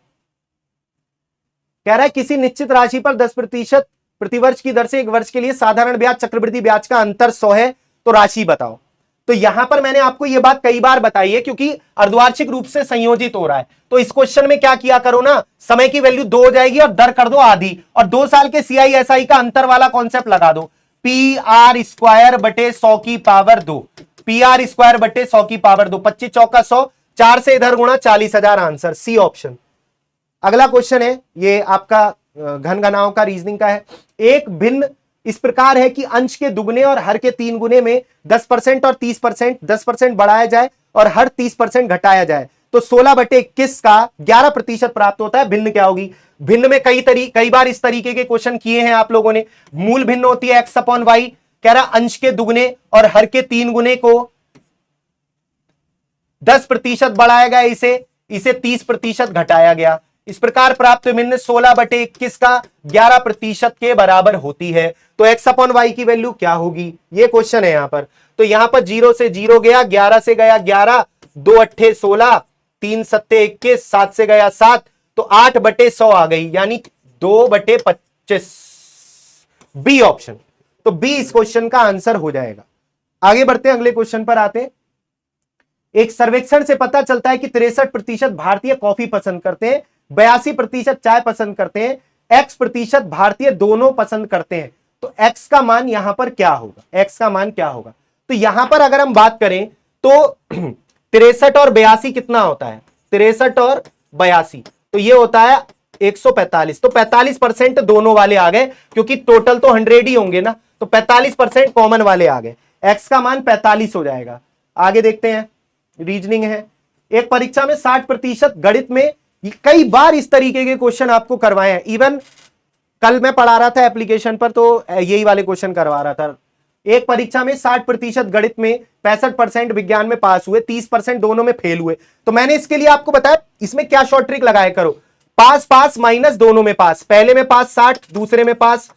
कह रहा है किसी निश्चित राशि पर 10% प्रतिवर्ष की दर से एक वर्ष के लिए साधारण ब्याज चक्रवृद्धि ब्याज का अंतर 100 है, तो राशि बताओ। तो यहां पर मैंने आपको यह बात कई बार बताई है, क्योंकि अर्धवार्षिक रूप से संयोजित हो रहा है। तो इस क्वेश्चन में क्या किया करो ना, समय की वैल्यू 2 हो जाएगी और दर कर दो आधी, और 2 साल के CISI का अंतर वाला कॉन्सेप्ट लगा दो। PR² बटे 100 की पावर 2, PR² बटे 100 की पावर 2, 25 चौका 100, 4 से इधर गुणा 40,000 आंसर, सी ऑप्शन। अगला क्वेश्चन है, ये आपका घन घनाओं का रीजनिंग का है। एक भिन्न इस प्रकार है कि अंश के दुगने और हर के 3 गुने में 10% और 30%, 10% बढ़ाया जाए और हर 30% घटाया जाए तो 16/21 का 11% प्राप्त होता है। भिन्न क्या होगी? भिन्न में कई बार इस तरीके के क्वेश्चन किए हैं आप लोगों ने। मूल भिन्न होती है x/y, कह रहा अंश के दुगने और हर के 3 गुने को 10% बढ़ाया गया, इसे 30% घटाया गया। इस प्रकार प्राप्त भिन्न 16/21 का 11% के बराबर होती है। तो x/y की वैल्यू क्या होगी? ये क्वेश्चन है यहां पर। तो यहां पर 0 से 0 गया, 11 से गया 11, 2 अट्ठे 16, 3 सत्ते 21, 7 से गया 7, तो 8/100 आ गई, यानी 2/25। B option. तो बी इस क्वेश्चन का आंसर हो जाएगा। आगे बढ़ते हैं, अगले क्वेश्चन पर आते हैं। एक सर्वेक्षण से पता चलता है कि 63% भारतीय कॉफी पसंद करते हैं, 82% चाय पसंद करते हैं, x% भारतीय दोनों पसंद करते हैं। तो x का मान यहां पर क्या होगा? x का मान क्या होगा? तो यहां पर अगर हम बात करें तो 63 और 82 कितना होता है? 63 और 82 तो ये होता है 145। तो 45% दोनों वाले आ गए, क्योंकि टोटल तो 100 ही होंगे ना, तो 45% कॉमन वाले आ गए। x का मान 45 हो जाएगा। आगे देखते हैं, रीजनिंग है। एक परीक्षा में 60% गणित में कई बार इस तरीके के क्वेश्चन आपको करवाए हैं। इवन कल मैं पढ़ा रहा था एप्लीकेशन पर, तो यही वाले क्वेश्चन करवा रहा था। एक परीक्षा में 60% गणित में, 65% विज्ञान में पास हुए, 30% दोनों में फेल हुए। तो मैंने इसके लिए आपको बताया इसमें क्या शॉर्ट ट्रिक लगाया करो, पास पास माइनस दोनों में पास। पहले में पास 60, दूसरे में पास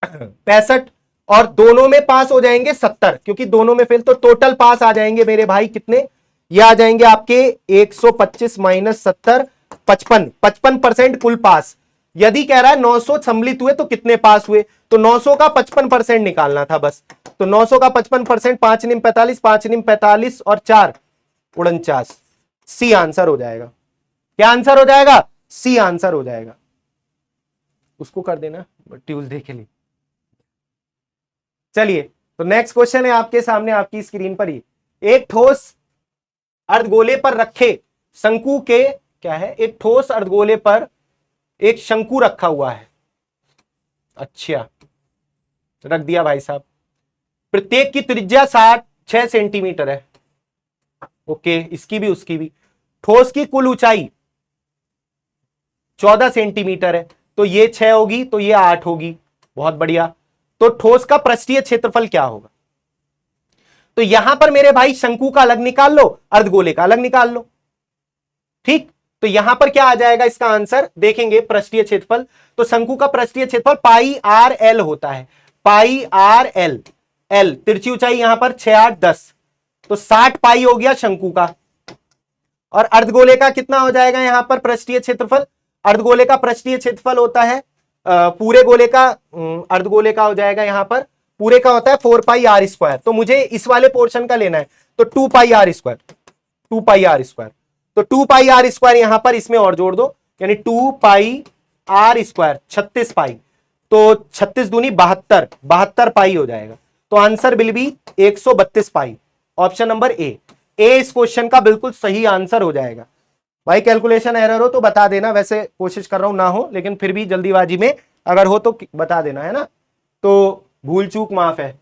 65 और दोनों में पास हो जाएंगे 70, क्योंकि दोनों में फेल। तो टोटल पास आ जाएंगे मेरे भाई कितने? ये आ जाएंगे आपके 125 माइनस 70, 55% कुल पास। यदि कह रहा है 900 सम्मिलित हुए तो कितने पास हुए, तो 900 का 55% निकालना था बस। तो 900 का 55%, 5 निम 45, 5 निम 45 और 4 49। सी आंसर हो जाएगा। क्या आंसर हो जाएगा? सी आंसर हो जाएगा। उसको कर देना ट्यूसडे के लिए। चलिए, तो नेक्स्ट क्वेश्चन है आपके सामने, आपकी स्क्रीन पर ही। एक ठोस अर्धगोले पर रखे शंकु के, क्या है? एक ठोस अर्धगोले पर एक शंकु रखा हुआ है। अच्छा, रख दिया भाई साहब। प्रत्येक की त्रिज्या 6 सेंटीमीटर है। ओके, इसकी भी उसकी भी। ठोस की कुल ऊंचाई 14 सेंटीमीटर है, तो ये 6 होगी तो ये 8 होगी। बहुत बढ़िया। तो ठोस का पृष्ठीय क्षेत्रफल क्या होगा? तो यहां पर मेरे भाई शंकु का अलग निकाल लो, अर्धगोले का अलग निकाल लो। ठीक, तो यहां पर क्या आ जाएगा इसका आंसर? देखेंगे पृष्ठीय क्षेत्रफल। तो शंकु का पृष्ठीय क्षेत्रफल पाई आर एल होता है। पाई आर एल, एल तिरछी ऊंचाई यहां पर 6 8 10, तो 60 पाई हो गया शंकु का। और अर्धगोले का कितना हो जाएगा यहां पर पृष्ठीय क्षेत्रफल? अर्धगोले का पृष्ठीय क्षेत्रफल होता है पूरे गोले का, अर्धगोले का हो जाएगा यहां पर, पूरे का होता है 4 पाई आर स्क्वायर। तो मुझे इस वाले पोर्शन का लेना है, तो 2 pi R square, 2 pi R square. तो 2 पाई आर स्क्वायर यहां पर इसमें और जोड़ दो, यानी 2 पाई आर स्क्वायर 36 पाई। तो 36 दूनी 72, 72 पाई हो जाएगा। तो answer will be 132 pi. Option number A इस क्वेश्चन का बिल्कुल सही आंसर हो जाएगा। भाई कैलकुलेशन एरर हो तो बता देना, वैसे कोशिश कर रहा हूं ना हो, लेकिन फिर भी जल्दीबाजी में अगर हो तो बता देना, है ना। तो भूल चूक माफ है।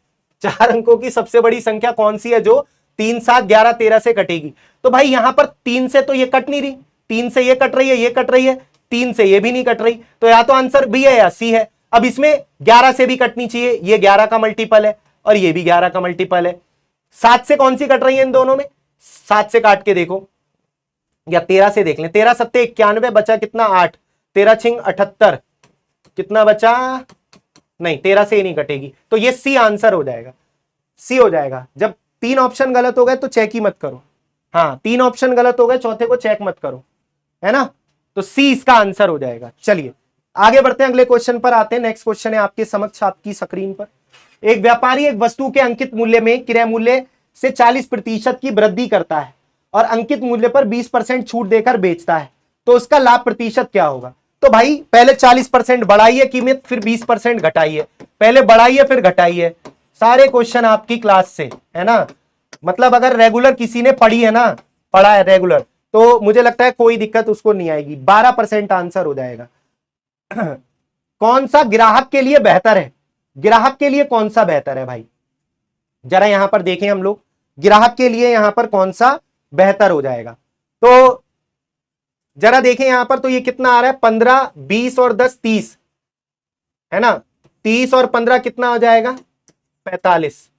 4 अंकों की सबसे बड़ी संख्या कौन सी है जो 3 7 11 13 से कटेगी? तो भाई यहां पर 3 से तो ये कट नहीं रही, 3 से ये कट रही है, ये कट रही है, 3 से ये भी नहीं कट रही, तो या तो आंसर बी है या सी है। अब इसमें 11 से भी कटनी चाहिए, ये 11 का मल्टीपल है और ये भी 11 का मल्टीपल है। 7 से कौन सी कट रही है इन दोनों में? 7 से काट के देखो, या 13 से देख लें। 13 सत्ते 91, बचा कितना? 8, 13 छिंग 78, कितना बचा? नहीं, 13 से ही नहीं कटेगी, तो ये सी आंसर हो जाएगा। सी हो जाएगा। जब 3 ऑप्शन गलत हो गए तो चेक ही मत करो। हाँ, 3 ऑप्शन गलत हो गए, चौथे को चेक मत करो, है ना। तो सी इसका आंसर हो जाएगा। चलिए आगे बढ़ते हैं, अगले क्वेश्चन पर आते हैं। नेक्स्ट क्वेश्चन है आपके समक्ष, आपकी स्क्रीन पर। एक व्यापारी एक वस्तु के अंकित मूल्य में क्रय मूल्य से 40% की वृद्धि करता है और अंकित मूल्य पर 20% छूट देकर बेचता है, तो उसका लाभ प्रतिशत क्या होगा? तो भाई पहले 40% बढ़ाइए कीमत, फिर 20% घटाइए, पहले बढ़ाइए फिर घटाइए। सारे क्वेश्चन आपकी क्लास से, है ना। मतलब अगर रेगुलर किसी ने पढ़ी है ना, पढ़ा है रेगुलर, तो मुझे लगता है कोई दिक्कत उसको नहीं आएगी। 12% आंसर हो जाएगा। कौन सा ग्राहक के लिए बेहतर है, ग्राहक के लिए कौन सा बेहतर है भाई, जरा यहां पर देखें हम लोग, ग्राहक के लिए यहां पर कौन सा बेहतर हो जाएगा। तो जरा देखें यहां पर, तो ये कितना आ रहा है, 15, 20 और 10 30 है ना, 30 और 15 कितना हो जाएगा, 45।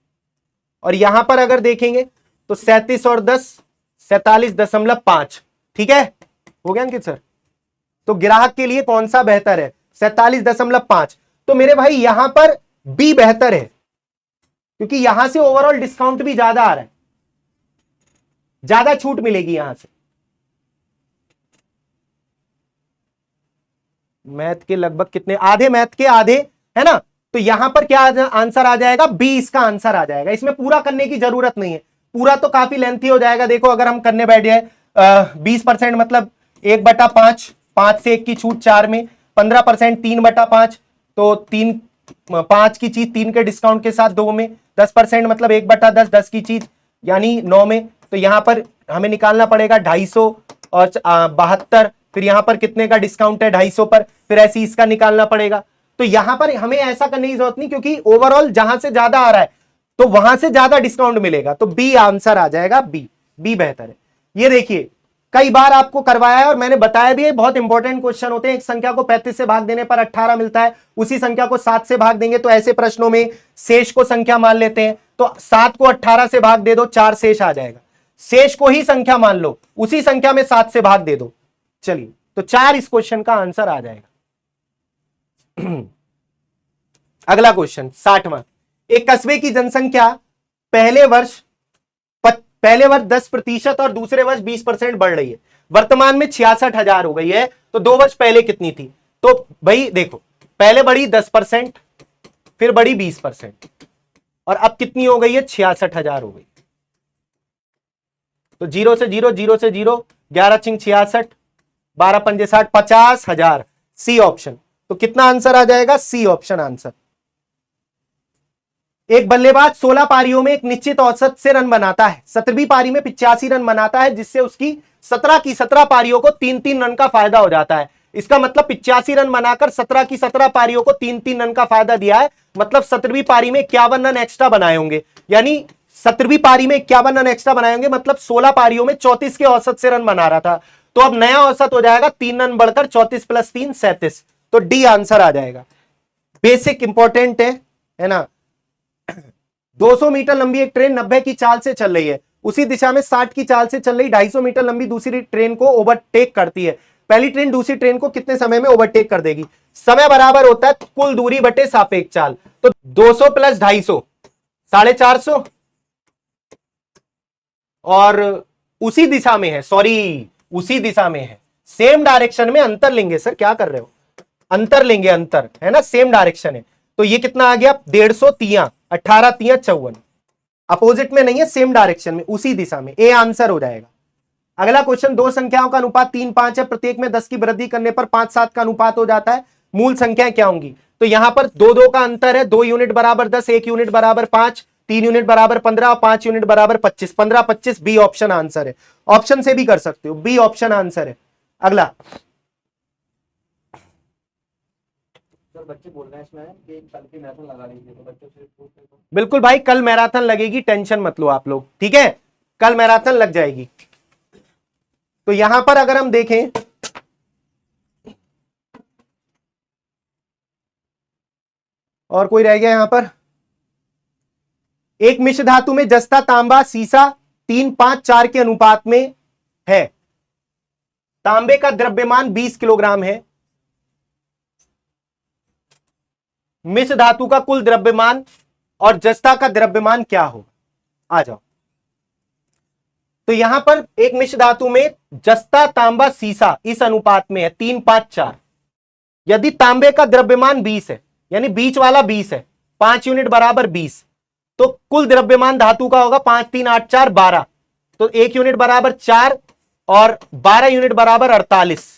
और यहां पर अगर देखेंगे तो 37 और 10 47.5, ठीक है, हो गया अंकित सर। तो ग्राहक के लिए कौन सा बेहतर है, 47.5। तो मेरे भाई यहां पर बी बेहतर है, क्योंकि यहां से ओवरऑल डिस्काउंट भी ज्यादा आ रहा है, ज्यादा छूट मिलेगी यहां से। मैथ के लगभग कितने, आधे मैथ के आधे, है ना। तो यहां पर क्या आंसर आ जाएगा, बी इसका आंसर आ जाएगा। इसमें पूरा करने की जरूरत नहीं है, पूरा तो काफी लेंथी हो जाएगा। देखो अगर हम करने बैठ जाए 20% मतलब 1/5, 5 से 1 की छूट 4 में, 15% 3/5, तो 3 5 की चीज 3 के डिस्काउंट के साथ 2 में, 10% मतलब 1/10, 10 की चीज यानी 9 में। तो यहां पर हमें निकालना पड़ेगा 250 और 72, फिर यहां पर कितने का डिस्काउंट है 250 पर, फिर ऐसे इसका निकालना पड़ेगा। तो यहां पर हमें ऐसा करने की जरूरत नहीं, क्योंकि ओवरऑल जहां से ज्यादा आ रहा है तो वहां से ज्यादा डिस्काउंट मिलेगा। तो बी आंसर आ जाएगा, बी, बी बेहतर है। ये देखिए कई बार आपको करवाया है और मैंने बताया भी है, बहुत इंपॉर्टेंट क्वेश्चन होते हैं। एक संख्या को 35 से भाग देने पर 18 मिलता है, उसी संख्या को 7 से भाग देंगे तो ऐसे प्रश्नों में शेष को संख्या मान लेते हैं। तो 7 को 18 से भाग दे दो, 4 शेष आ जाएगा। शेष को ही संख्या मान लो, उसी संख्या में 7 से भाग दे दो। चलिए, तो 4 इस क्वेश्चन का आंसर आ जाएगा। अगला क्वेश्चन 60वां। एक कस्बे की जनसंख्या पहले वर्ष 10% और दूसरे वर्ष 20% बढ़ रही है, वर्तमान में 66,000 हो गई है। तो 2 वर्ष पहले कितनी थी, तो भाई देखो पहले बढ़ी 10%, फिर बढ़ी 20%, और अब कितनी हो गई है, 66,000 हो गई। तो 0 से 0, 0 से 0, 11 छिंग 66, 12 पंजे 60, 50,000, सी ऑप्शन। तो कितना आंसर आ जाएगा, सी ऑप्शन आंसर। एक बल्लेबाज 16 पारियों में एक निश्चित औसत से रन बनाता है, 17वीं पारी में 85 रन बनाता है, जिससे उसकी 17 की 17 पारियों को 3-3 रन का फायदा हो जाता है। इसका मतलब 85 रन बनाकर 17 की 17 पारियों को 3-3 रन का फायदा दिया है, मतलब 17वीं पारी में 51 रन एक्स्ट्रा बनाए होंगे, यानी 17वीं पारी में 51 रन एक्स्ट्रा बनाए होंगे, मतलब 16 पारियों में 34 के औसत से रन बना रहा था। तो अब नया औसत हो जाएगा 3 रन बढ़कर 34 + 3 37। तो डी आंसर आ जाएगा। बेसिक इंपॉर्टेंट है ना। 200 मीटर लंबी एक ट्रेन 90 की चाल से चल रही है, उसी दिशा में 60 की चाल से चल रही 250 मीटर लंबी दूसरी ट्रेन को ओवरटेक करती है। पहली ट्रेन दूसरी ट्रेन को कितने समय में ओवरटेक कर देगी। समय बराबर होता है कुल दूरी बटे सापेक्ष चाल। तो 200 + 250 450, और उसी दिशा में है, सॉरी उसी दिशा में है, सेम डायरेक्शन में अंतर लेंगे। सर क्या कर रहे हो, अंतर लेंगे, अंतर है ना, सेम डायरेक्शन है। तो ये कितना आ गया, 150 तियां 18 तियां 54, अपोजिट में नहीं है, सेम डायरेक्शन में, उसी दिशा में, ए आंसर हो जाएगा। अगला क्वेश्चन, दो संख्याओं का अनुपात 3-5 है, प्रत्येक में 10 की वृद्धि करने पर 5-7 का अनुपात हो जाता है, मूल संख्याएं क्या होंगी। तो यहां पर 2-2 का अंतर है, 2 यूनिट बराबर 10, 1 यूनिट बराबर 5, 3 यूनिट बराबर 15 और 5 यूनिट बराबर 25, 15-25 बी ऑप्शन आंसर है। ऑप्शन से भी कर सकते हो, बी ऑप्शन आंसर है। अगला, सर बच्चे बोल रहे हैं इसमें कि कल की मैराथन लगा लीजिए, तो बच्चों से पूछ लेते हैं। बिल्कुल भाई, कल मैराथन लगेगी, टेंशन मत लो आप लोग, ठीक है, कल मैराथन लग जाएगी। तो यहां पर अगर हम देखें, और कोई रह गया यहां पर, एक मिश्र धातु में जस्ता, तांबा, सीसा 3-5-4 के अनुपात में है। तांबे का द्रव्यमान 20 किलोग्राम है, मिश्र धातु का कुल द्रव्यमान और जस्ता का द्रव्यमान क्या होगा, आ जाओ। तो यहां पर एक मिश्र धातु में जस्ता, तांबा, सीसा इस अनुपात में है 3-5-4। यदि तांबे का द्रव्यमान 20 है, यानी बीच वाला 20 है, 5 यूनिट बराबर 20, तो कुल द्रव्यमान धातु का होगा 5 3 8 4 12, तो 1 यूनिट बराबर 4 और 12 यूनिट बराबर 48।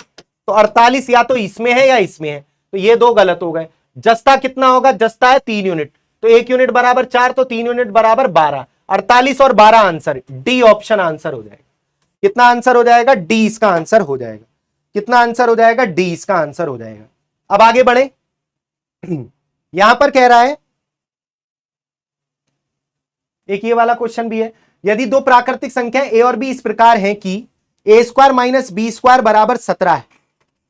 तो 48 या तो इसमें है या इसमें है, तो ये दो गलत हो गए। जस्ता कितना होगा, जस्ता है 3 यूनिट, तो 1 यूनिट बराबर 4, तो 3 यूनिट बराबर 12, 48 और 12 आंसर, डी ऑप्शन आंसर हो जाएगा। कितना आंसर हो जाएगा, डी इसका आंसर हो जाएगा। कितना आंसर हो जाएगा, डी इसका आंसर हो जाएगा। अब आगे बढ़े, यहां पर कह रहा है, एक ये वाला क्वेश्चन भी है, यदि दो प्राकृतिक संख्या ए और बी इस प्रकार हैं कि ए स्क्वायर माइनस बी स्क्वायर बराबर 17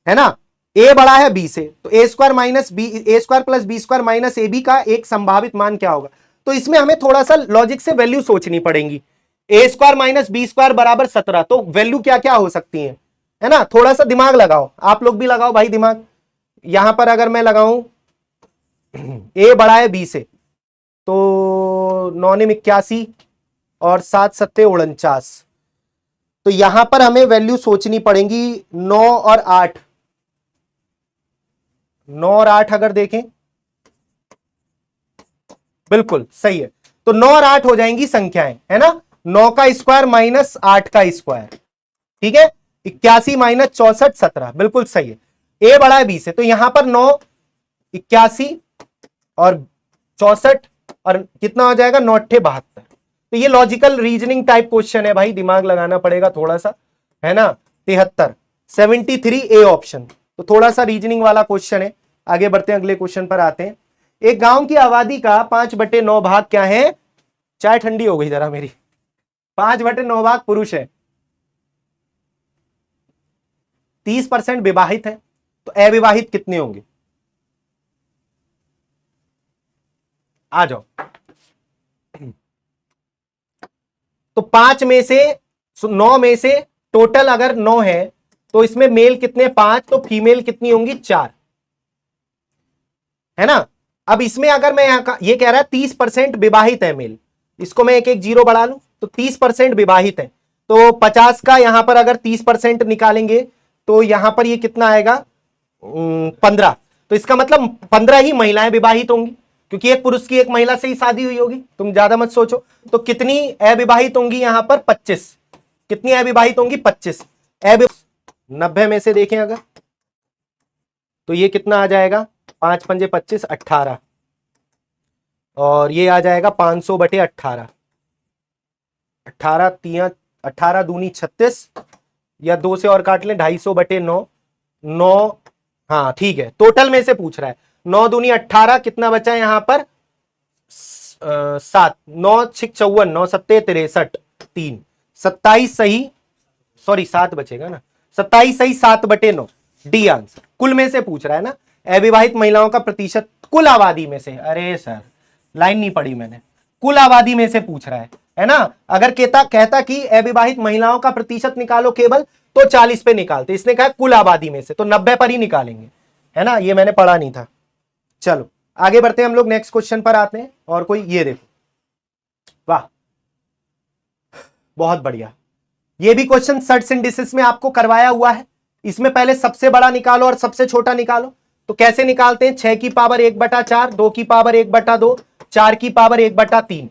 है ना, ए बड़ा है बी से, तो A square minus B, A square plus B square minus A B का एक संभावित मान क्या होगा। तो इसमें हमें थोड़ा सा लॉजिक से वैल्यू सोचनी पड़ेगी। ए स्क्वायर माइनस बी स्क्वायर बराबर 17, तो वैल्यू क्या क्या हो सकती है ना, थोड़ा सा दिमाग लगाओ, आप लोग भी लगाओ भाई दिमाग। यहां पर अगर मैं लगाऊं ए बड़ा है बी से, तो 9 81 और 7 7 49, तो यहां पर हमें वैल्यू सोचनी पड़ेगी 9 और 8। 9 और 8 अगर देखें, बिल्कुल सही है, तो 9 और 8 हो जाएंगी संख्याएं, है ना, 9 का स्क्वायर माइनस 8 का स्क्वायर, ठीक है, 81 माइनस 64 17, बिल्कुल सही है। ए बड़ा है बी से, तो यहां पर 9 81 और 64 और कितना हो जाएगा 9 8 72। तो ये लॉजिकल रीजनिंग टाइप क्वेश्चन है भाई, दिमाग लगाना पड़ेगा थोड़ा सा, है ना। 73 73 ए ऑप्शन, तो थोड़ा सा रीजनिंग वाला क्वेश्चन है। आगे बढ़ते हैं, अगले क्वेश्चन पर आते हैं। एक गांव की आबादी का 5/9 भाग क्या है, चाय ठंडी हो गई जरा मेरी, 5/9 भाग पुरुष है, 30% विवाहित है, तो अविवाहित कितने होंगे, आ जाओ। तो 5 में से 9 में से टोटल अगर 9 है, तो इसमें मेल कितने 5, तो फीमेल कितनी होंगी 4, है ना। अब इसमें अगर मैं ये कह रहा है 30% विवाहित है मेल, इसको मैं एक एक जीरो बढ़ा लूं, तो 30% विवाहित है, तो 50 का यहां पर अगर 30% निकालेंगे तो यहां पर ये कितना आएगा 15, तो इसका मतलब 15 ही महिलाएं विवाहित होंगी, क्योंकि एक पुरुष की एक महिला से ही शादी हुई होगी, तुम ज्यादा मत सोचो। तो कितनी अविवाहित होंगी यहां पर 25, कितनी अविवाहित होंगी 25। 90 में से देखें अगर, तो ये कितना आ जाएगा 5 पंजे 25 18, और ये आ जाएगा 500/18, 18 दूनी 36, या 2 से और काट लें 250/9, 9, हाँ ठीक है, टोटल में से पूछ रहा है। 9 दूनी 18, कितना बचा यहां पर 7, 9 6 54, 9 7 63, 3 27 सही, सॉरी 7 बचेगा ना, 27 सही, 7/9 डी आंसर। कुल में से पूछ रहा है ना, अविवाहित महिलाओं का प्रतिशत कुल आबादी में से, अरे सर लाइन नहीं पढ़ी मैंने, कुल आबादी में से पूछ रहा है ना। अगर कहता कि अविवाहित महिलाओं का प्रतिशत निकालो केवल, तो 40 पे निकालते, इसने कहा कुल आबादी में से, तो 90 पर ही निकालेंगे, है ना, ये मैंने पढ़ा नहीं था। चलो आगे बढ़ते हैं हम लोग, नेक्स्ट क्वेश्चन पर आते हैं। और कोई, ये देखो, वाह बहुत बढ़िया, ये भी क्वेश्चन सर्च सिंडिसिस में आपको करवाया हुआ है। इसमें पहले सबसे बड़ा निकालो और सबसे छोटा निकालो, तो कैसे निकालते हैं, 6 की पावर 1/4, 2 की पावर 1/2, 4 की पावर 1/3,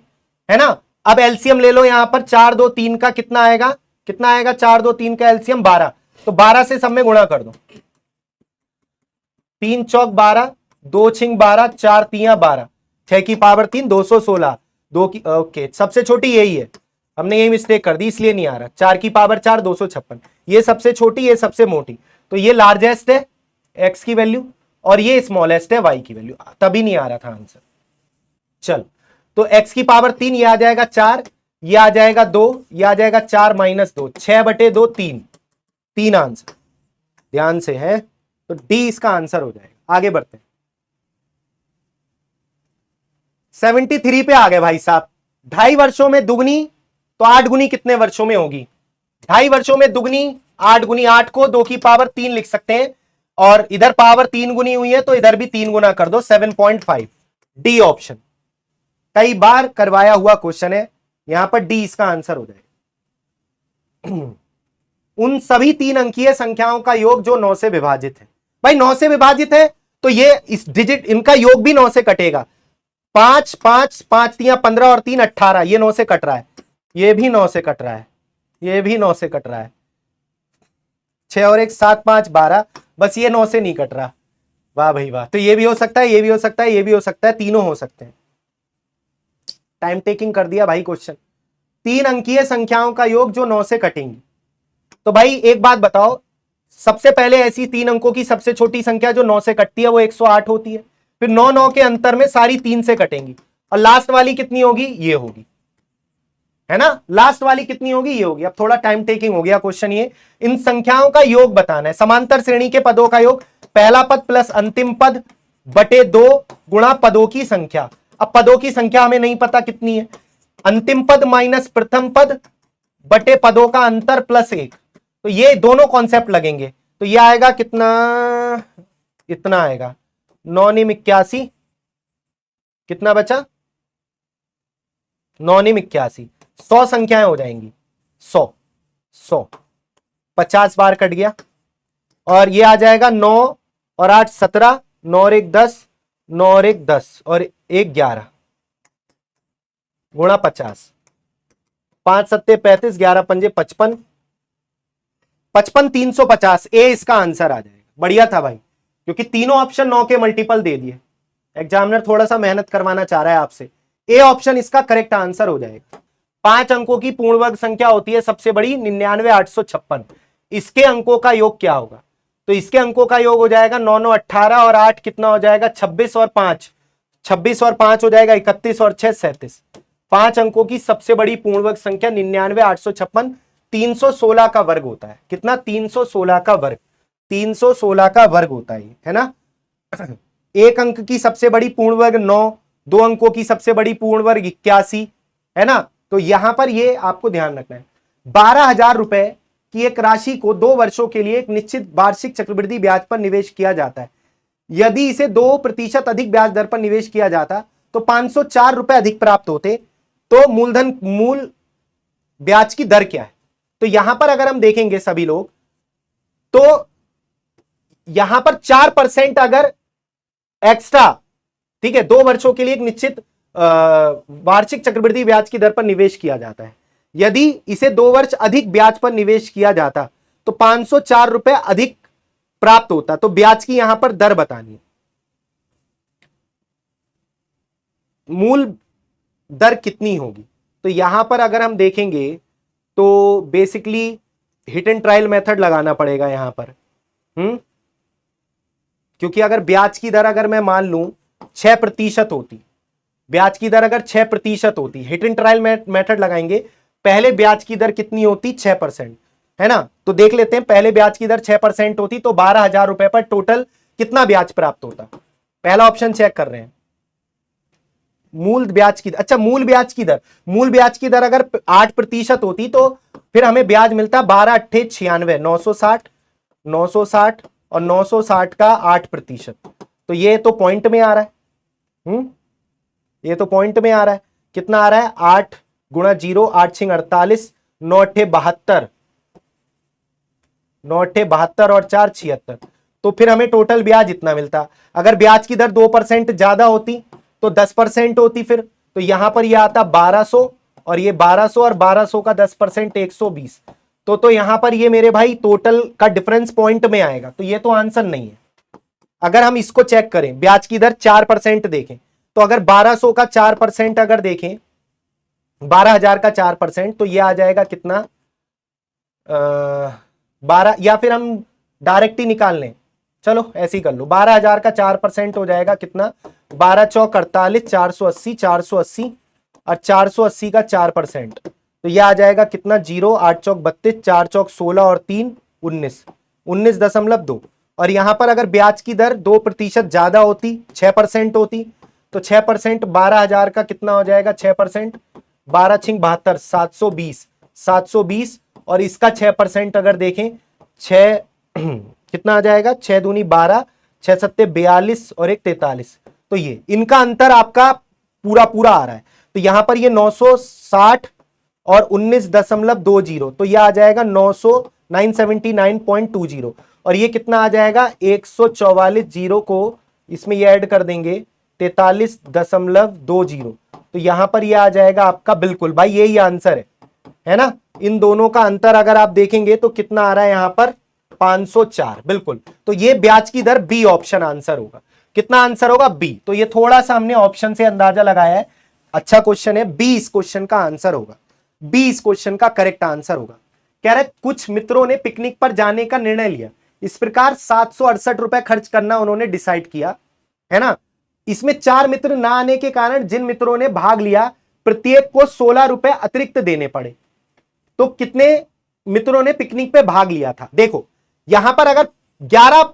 है ना। अब एलसीएम ले लो, यहां पर 4 2 3 का कितना आएगा, 4 2 3 का एलसीएम 12, तो 12 से सब में गुणा कर दो, 3 चौक 12, 2 छिंग 12, 4 तियां 12, 6 की पावर 3 216, 2 की, ओके सबसे छोटी यही है, हमने यही मिस्टेक कर दी इसलिए नहीं आ रहा। 4 की पावर 4 256, ये सबसे छोटी, ये सबसे मोटी, तो ये लार्जेस्ट है एक्स की वैल्यू, और ये स्मॉलेस्ट है वाई की वैल्यू, तभी नहीं आ रहा था आंसर। चल, तो x की पावर 3, ये आ जाएगा 4, ये आ जाएगा 2, ये आ जाएगा 4 - 2, 6/2 3 आंसर, ध्यान से है, तो डी इसका आंसर हो जाएगा। आगे बढ़ते हैं, 73 पे आ गए भाई साहब। 2.5 वर्षों में दुगनी, तो 8 गुनी कितने वर्षों में होगी, 2.5 वर्षों में दुगनी 8 गुनी, 8 को 2 की पावर 3 लिख सकते हैं, और इधर पावर 3 गुनी हुई है, तो इधर भी 3 गुना कर दो, 7.5, डी ऑप्शन, कई बार करवाया हुआ क्वेश्चन है, यहां पर डी इसका आंसर हो जाएगा। उन सभी 3 अंकीय संख्याओं का योग जो 9 से विभाजित है, भाई 9 से विभाजित है, तो ये इस डिजिट, इनका योग भी 9 से कटेगा, 5 5 5 तियां 15 और 3 18, ये 9 से कट रहा है, ये भी 9 से कट रहा है, ये भी 9 से कट रहा है, 6 और 1 7 5 12, बस ये 9 से नहीं कट रहा। वाह भाई वाह, तो ये भी हो सकता है, ये भी हो सकता है, ये भी हो सकता है, तीनों हो सकते हैं। टाइम टेकिंग कर दिया भाई क्वेश्चन। 3 अंकीय संख्याओं का योग जो 9 से कटेंगी, तो भाई एक बात बताओ, सबसे पहले ऐसी 3 अंकों की सबसे छोटी संख्या जो 9 से कटती है वो 108 होती है, फिर 9 के अंतर में सारी 3 से कटेंगी, और लास्ट वाली कितनी होगी, ये होगी, है ना, लास्ट वाली कितनी होगी, ये होगी। अब थोड़ा टाइम टेकिंग हो गया क्वेश्चन ये। इन संख्याओं का योग बताना है, समांतर श्रेणी के पदों का योग, पहला पद प्लस अंतिम पद बटे 2 गुणा पदों की संख्या। अब पदों की संख्या हमें नहीं पता कितनी है, अंतिम पद माइनस प्रथम पद बटे पदों का अंतर प्लस 1, तो ये दोनों कॉन्सेप्ट लगेंगे। तो ये आएगा कितना, इतना आएगा 9 निम 81, कितना बचा, 9 निम 81, 100 संख्याएं हो जाएंगी, 100 100 50 बार कट गया, और ये आ जाएगा 9 और 8 17, 9 और 1 10, 9 और 1 10 और 1 11 गुणा 50, 5 सत्ते 35, 11 पंजे 55, 55 350, ए इसका आंसर आ जाएगा। बढ़िया था भाई, क्योंकि तीनों ऑप्शन 9 के मल्टीपल दे दिए, एग्जामिनर थोड़ा सा मेहनत करवाना चाह रहा है आपसे। ए ऑप्शन इसका करेक्ट आंसर हो जाएगा। 5 अंकों की पूर्ण वर्ग संख्या होती है सबसे बड़ी 99,856, इसके अंकों का योग क्या होगा, तो इसके अंकों का योग हो जाएगा 9 9 18 और 8 कितना हो जाएगा 26 और 5, 26 और 5 हो जाएगा 31 और 6 37। 5 अंकों की सबसे बड़ी पूर्ण वर्ग संख्या 99,856, 316 का वर्ग होता है, कितना 316 का वर्ग, 316 का वर्ग होता है ना। एक अंक की सबसे बड़ी पूर्ण वर्ग 9, 2 अंकों की सबसे बड़ी पूर्ण वर्ग 81, है ना। तो यहां पर ये आपको ध्यान रखना है, 12,000 रुपए की एक राशि को 2 वर्षों के लिए एक निश्चित वार्षिक चक्रवृद्धि ब्याज पर निवेश किया जाता है। यदि इसे 2% अधिक ब्याज दर पर निवेश किया जाता तो 504 रुपए अधिक प्राप्त होते। तो मूल ब्याज की दर क्या है, तो यहां पर अगर हम देखेंगे सभी लोग, तो यहां पर 4% अगर एक्स्ट्रा, ठीक है, 2 वर्षों के लिए एक निश्चित वार्षिक चक्रवृद्धि ब्याज की दर पर निवेश किया जाता है। यदि इसे 2 वर्ष अधिक ब्याज पर निवेश किया जाता तो 504 रुपए अधिक प्राप्त होता। तो ब्याज की यहां पर दर बतानी है, मूल दर कितनी होगी। तो यहां पर अगर हम देखेंगे तो basically hit and trial method लगाना पड़ेगा यहां पर, क्योंकि अगर ब्याज की दर अगर मैं मान लूं 6% होती, ब्याज की दर अगर 6% होती, हिट एंड ट्रायल मेथड लगाएंगे, पहले ब्याज की दर कितनी होती 6%, है ना। तो देख लेते हैं, पहले ब्याज की दर 6% होती तो 12,000 रुपए पर टोटल कितना ब्याज प्राप्त होता। पहला ऑप्शन चेक कर रहे हैं, मूल ब्याज की, अच्छा मूल ब्याज की दर अगर 8% होती तो फिर हमें ब्याज मिलता 12 अट्ठे 96, 960 और 960 का 8%। तो ये तो पॉइंट में आ रहा है, ये तो पॉइंट में आ रहा है, कितना आ रहा है 8 गुणा 0, 8 छिंग 48, 9 अट्ठे 72, 9 अट्ठे 72 और 4 76। तो फिर हमें टोटल ब्याज इतना मिलता। अगर ब्याज की दर 2% ज्यादा होती तो 10% होती, फिर तो यहां पर यह आता 1200, और ये 1200 और 1200 का 10% 120। तो यहां पर ये मेरे भाई टोटल का डिफरेंस पॉइंट में आएगा, तो ये तो आंसर नहीं है। अगर हम इसको चेक करें, ब्याज की दर 4% देखें, तो अगर 1200 का 4% अगर देखें, 12,000 का 4%, तो ये आ जाएगा कितना 12, या फिर हम डायरेक्ट ही निकाल लें, चलो ऐसे ही कर लो, 12,000 का 4% हो जाएगा कितना 12 चौक 48, 480, 480 और 480 का 4%, तो यह आ जाएगा कितना 0, 8 चौक 32, 4 चौक 16 और 3 19, 19.2। और यहां पर अगर ब्याज की दर 2% ज्यादा होती, 6% होती, तो 6% 12,000 का कितना हो जाएगा 6%, 12 छिंग 72, 720, 720 और इसका 6% अगर देखें 6 कितना आ जाएगा 6 दूनी 12, 6 सत्ते 42 और 1 43। तो ये इनका अंतर आपका पूरा पूरा आ रहा है। तो यहां पर ये 960 और 19.20, तो ये आ जाएगा 979.20, और ये कितना आ जाएगा 144 जीरो को इसमें ये ऐड कर देंगे 43.20, तो यहां पर ये आ जाएगा आपका, बिल्कुल भाई यही आंसर है ना। इन दोनों का अंतर अगर आप देखेंगे तो कितना आ रहा है यहां पर 504, बिल्कुल। तो ये ब्याज की दर बी ऑप्शन आंसर होगा। कितना आंसर होगा बी। तो ये थोड़ा सा हमने ऑप्शन से अंदाजा लगाया है, अच्छा क्वेश्चन है, बी इस क्वेश्चन का आंसर होगा, बी इस क्वेश्चन का करेक्ट आंसर होगा। कह रहे कुछ मित्रों ने पिकनिक पर जाने का निर्णय लिया, इस प्रकार 768 रुपए खर्च करना उन्होंने डिसाइड किया, है ना। इसमें 4 मित्र ना आने के कारण जिन मित्रों ने भाग लिया प्रत्येक को 16 रुपए अतिरिक्त देने पड़े। तो कितने मित्रों ने पिकनिक पे भाग लिया था? देखो यहां पर अगर 11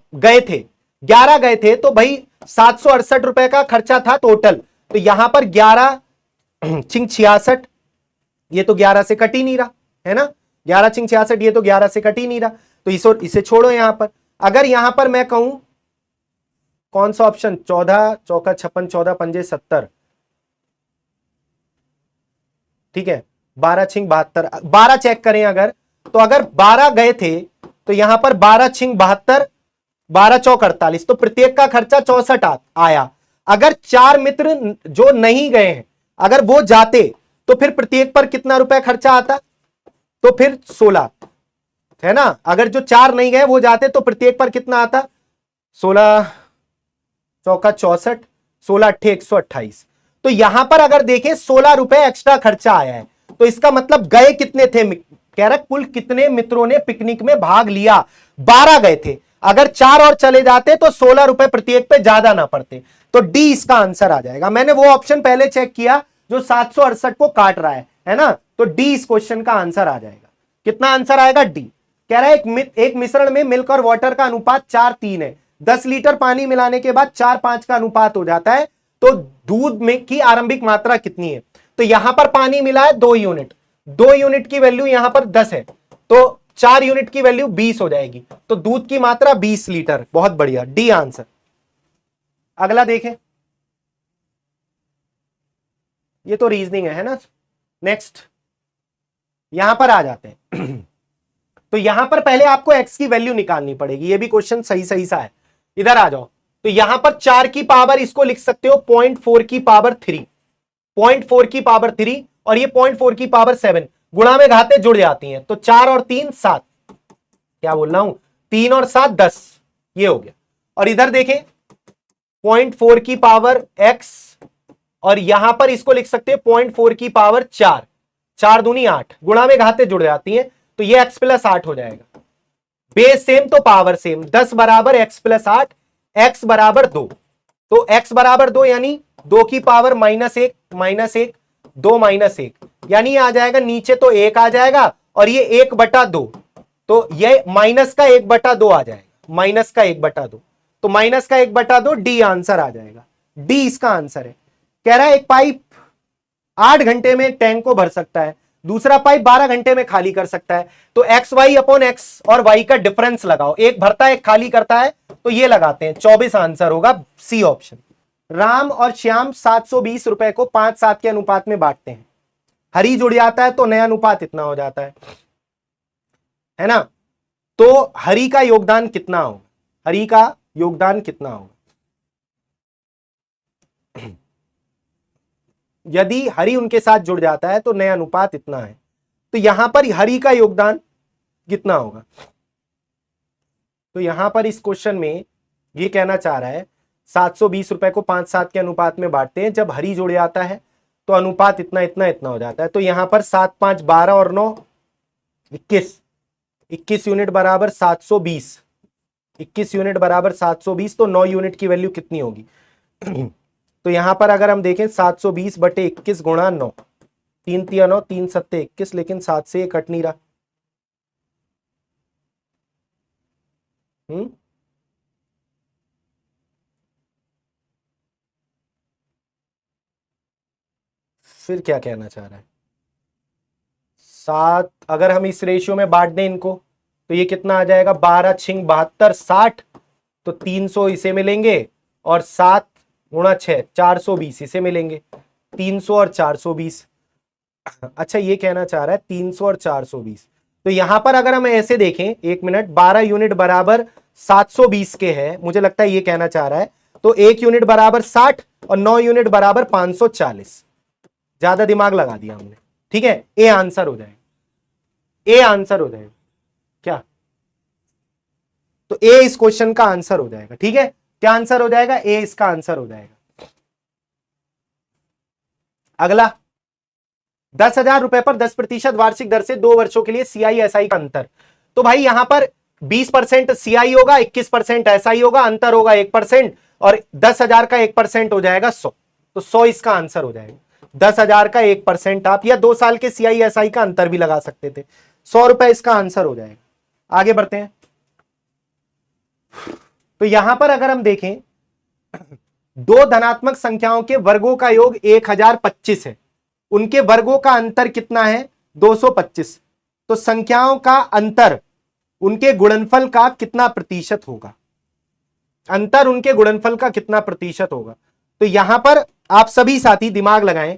गए थे तो भाई 768 रुपए का खर्चा था टोटल। तो यहां पर 11 छिंग 66, ये तो 11 से कट ही नहीं रहा है ना, 11 छिंग 66, ये तो 11 से कट ही नहीं रहा। तो इसे छोड़ो यहां पर। अगर यहां पर मैं कहूं कौन सा ऑप्शन, 14 चौका 56, 14 पंजे 70, ठीक है, 12 छिंग 72, 12 चेक करें अगर, तो अगर 12 गए थे तो यहां पर 12 छिंग 72, 12 चौक 48, तो प्रत्येक का खर्चा 64 आया। अगर 4 मित्र जो नहीं गए हैं अगर वो जाते तो फिर प्रत्येक पर कितना रुपए खर्चा आता? तो फिर 16, है ना। अगर जो 4 नहीं गए वो जाते तो प्रत्येक पर कितना आता? 16 चौका 64, 16 अट्ठे 128। तो यहां पर अगर देखें 16 रुपए एक्स्ट्रा खर्चा आया है। तो इसका मतलब गए कितने थे? कह रहा कुल कितने मित्रों ने पिकनिक में भाग लिया? 12 गए थे। अगर 4 और चले जाते तो 16 रुपए प्रत्येक पे ज्यादा ना पड़ते। तो डी इसका आंसर आ जाएगा। मैंने वो ऑप्शन पहले चेक किया जो 768 को काट रहा है ना। तो डी इस क्वेश्चन का आंसर आ जाएगा। कितना आंसर आएगा? डी। कह रहा है एक मिश्रण में मिल्क और वाटर का अनुपात 4:3 है। 10 लीटर पानी मिलाने के बाद 4:5 का अनुपात हो जाता है। तो दूध में की आरंभिक मात्रा कितनी है? तो यहां पर पानी मिला है 2 यूनिट, 2 यूनिट की वैल्यू यहां पर 10 है, तो 4 यूनिट की वैल्यू 20 हो जाएगी। तो दूध की मात्रा 20 लीटर। बहुत बढ़िया, डी आंसर। अगला देखें, ये तो रीजनिंग है ना। नेक्स्ट यहां पर आ जाते हैं। तो यहां पर पहले आपको x की वैल्यू निकालनी पड़ेगी। ये भी क्वेश्चन सही सा है। इधर आ जाओ। तो यहां पर 4 की पावर इसको लिख सकते हो 0.4 की पावर 3, 0.4 की पावर 3, और ये 0.4 की पावर 7 गुणा में घाते जुड़ जाती हैं। तो 4 और 3 7, क्या बोल रहा हूं, 3 और 7 10, ये हो गया। और इधर देखें 0.4 की पावर x, और यहां पर इसको लिख सकते हैं 0.4 की पावर 4, 4 दूनी 8, गुणा में घाते जुड़ जाती हैं। तो ये x प्लस 8 हो जाएगा। बेस सेम तो पावर सेम, 10 बराबर x प्लस 8, x बराबर 2। तो x बराबर 2 यानी 2 की पावर -1, -1, 2 -1, यानी आ जाएगा नीचे तो 1 आ जाएगा, और ये 1/2, तो ये माइनस का 1/2 आ जाएगा, माइनस का 1/2। तो माइनस का 1/2, डी आंसर आ जाएगा। डी इसका आंसर है। कह रहा है एक पाइप 8 घंटे में टैंक को भर सकता है, दूसरा पाइप 12 घंटे में खाली कर सकता है। तो एक्स वाई अपॉन एक्स और वाई का डिफरेंस लगाओ, एक भरता है एक खाली करता है, तो ये लगाते हैं। 24 आंसर होगा, सी ऑप्शन। राम और श्याम 720 रुपए को 5-7 के अनुपात में बांटते हैं। हरी जुड़ जाता है तो नया अनुपात इतना हो जाता है ना। तो हरी का योगदान कितना होगा? हरी का योगदान कितना होगा? यदि हरी उनके साथ जुड़ जाता है तो नया अनुपात इतना है। तो यहां पर हरी का योगदान कितना होगा? तो यहां पर इस क्वेश्चन में ये कहना चाह रहा है 720 रुपए को 5-7 के अनुपात में बांटते हैं। जब हरी जुड़ जाता है तो अनुपात इतना इतना इतना हो जाता है। तो यहां पर 7 5 12 और 9 21, 21 यूनिट बराबर 720, 21 यूनिट बराबर 720। तो 9 यूनिट की वैल्यू कितनी होगी? तो यहां पर अगर हम देखें 720 बटे 21 गुणा 9, 3 3 9, 3 7 21, लेकिन 7 से कट नहीं रहा। फिर क्या कहना चाह रहा है? 7 अगर हम इस रेशियो में बांट दें इनको तो ये कितना आ जाएगा? 12 छिंग 72 60, तो 300 इसे मिलेंगे, और 7 गुणा 6 420 इसे मिलेंगे। 300 और 420। अच्छा ये कहना चाह रहा है 300 और 420। तो यहां पर अगर हम ऐसे देखें, एक मिनट, 12 यूनिट बराबर 720 के है, मुझे लगता है ये कहना चाह रहा है। तो 1 यूनिट बराबर 60 और 9 यूनिट बराबर 540। ज्यादा दिमाग लगा दिया हमने, ठीक है। ए आंसर हो जाएगा, ए आंसर हो जाएगा क्या? तो ए इस क्वेश्चन का आंसर हो जाएगा, ठीक है। क्या आंसर हो जाएगा? ए इसका आंसर हो जाएगा। अगला, 10,000 रुपए पर 10% वार्षिक दर से 2 वर्षों के लिए CISI का अंतर। तो भाई यहां पर 20% CI होगा, 21% SI होगा, अंतर होगा 1%। और 10,000 का 1% हो जाएगा 100, तो 100 इसका आंसर हो जाएगा। 10,000 का 1% आप, या 2 साल के CISI का अंतर भी लगा सकते थे। 100 रुपए इसका आंसर हो जाएगा। आगे बढ़ते हैं। तो यहां पर अगर हम देखें, दो धनात्मक संख्याओं के वर्गों का योग 1025 है, उनके वर्गों का अंतर कितना है? 225। तो संख्याओं का अंतर उनके गुणनफल का कितना प्रतिशत होगा? अंतर उनके गुणनफल का कितना प्रतिशत होगा? तो यहां पर आप सभी साथी दिमाग लगाएं,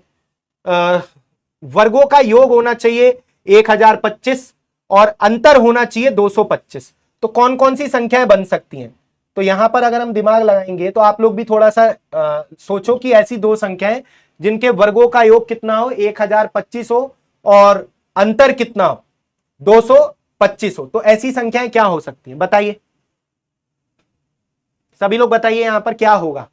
वर्गों का योग होना चाहिए 1025 और अंतर होना चाहिए 225। तो कौन कौन सी संख्याएं बन सकती हैं? तो यहां पर अगर हम दिमाग लगाएंगे तो आप लोग भी थोड़ा सा सोचो कि ऐसी दो संख्याएं जिनके वर्गों का योग कितना हो, 1025 हो और अंतर कितना हो, 225 हो। तो ऐसी संख्याएं क्या हो सकती हैं? बताइए, सभी लोग बताइए यहां पर क्या होगा।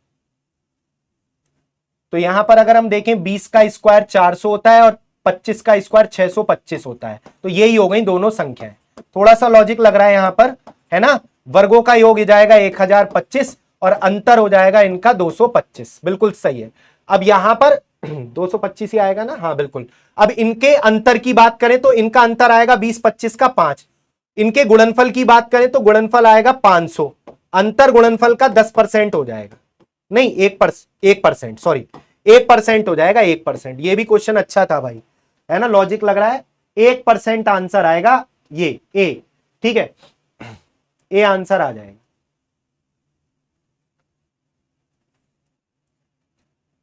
तो यहां पर अगर हम देखें 20 का स्क्वायर 400 होता है और 25 का स्क्वायर 625 होता है। तो यही हो गई दोनों संख्याएं। थोड़ा सा लॉजिक लग रहा है यहां पर, है ना। वर्गों का योग हो जाएगा 1025 और अंतर हो जाएगा इनका 225। बिल्कुल सही है। अब यहां पर 225 ही आएगा ना? हाँ बिल्कुल। अब इनके अंतर की बात करें तो इनका अंतर आएगा 20-25 का 5। इनके गुणनफल की बात करें तो गुणनफल आएगा 500। अंतर गुणनफल का 10% हो जाएगा, नहीं 1%, सॉरी 1% हो जाएगा। 1%, ये भी क्वेश्चन अच्छा था भाई, है ना, लॉजिक लग रहा है। 1% आंसर आएगा ये ए, ठीक है, ए आंसर आ जाएगा।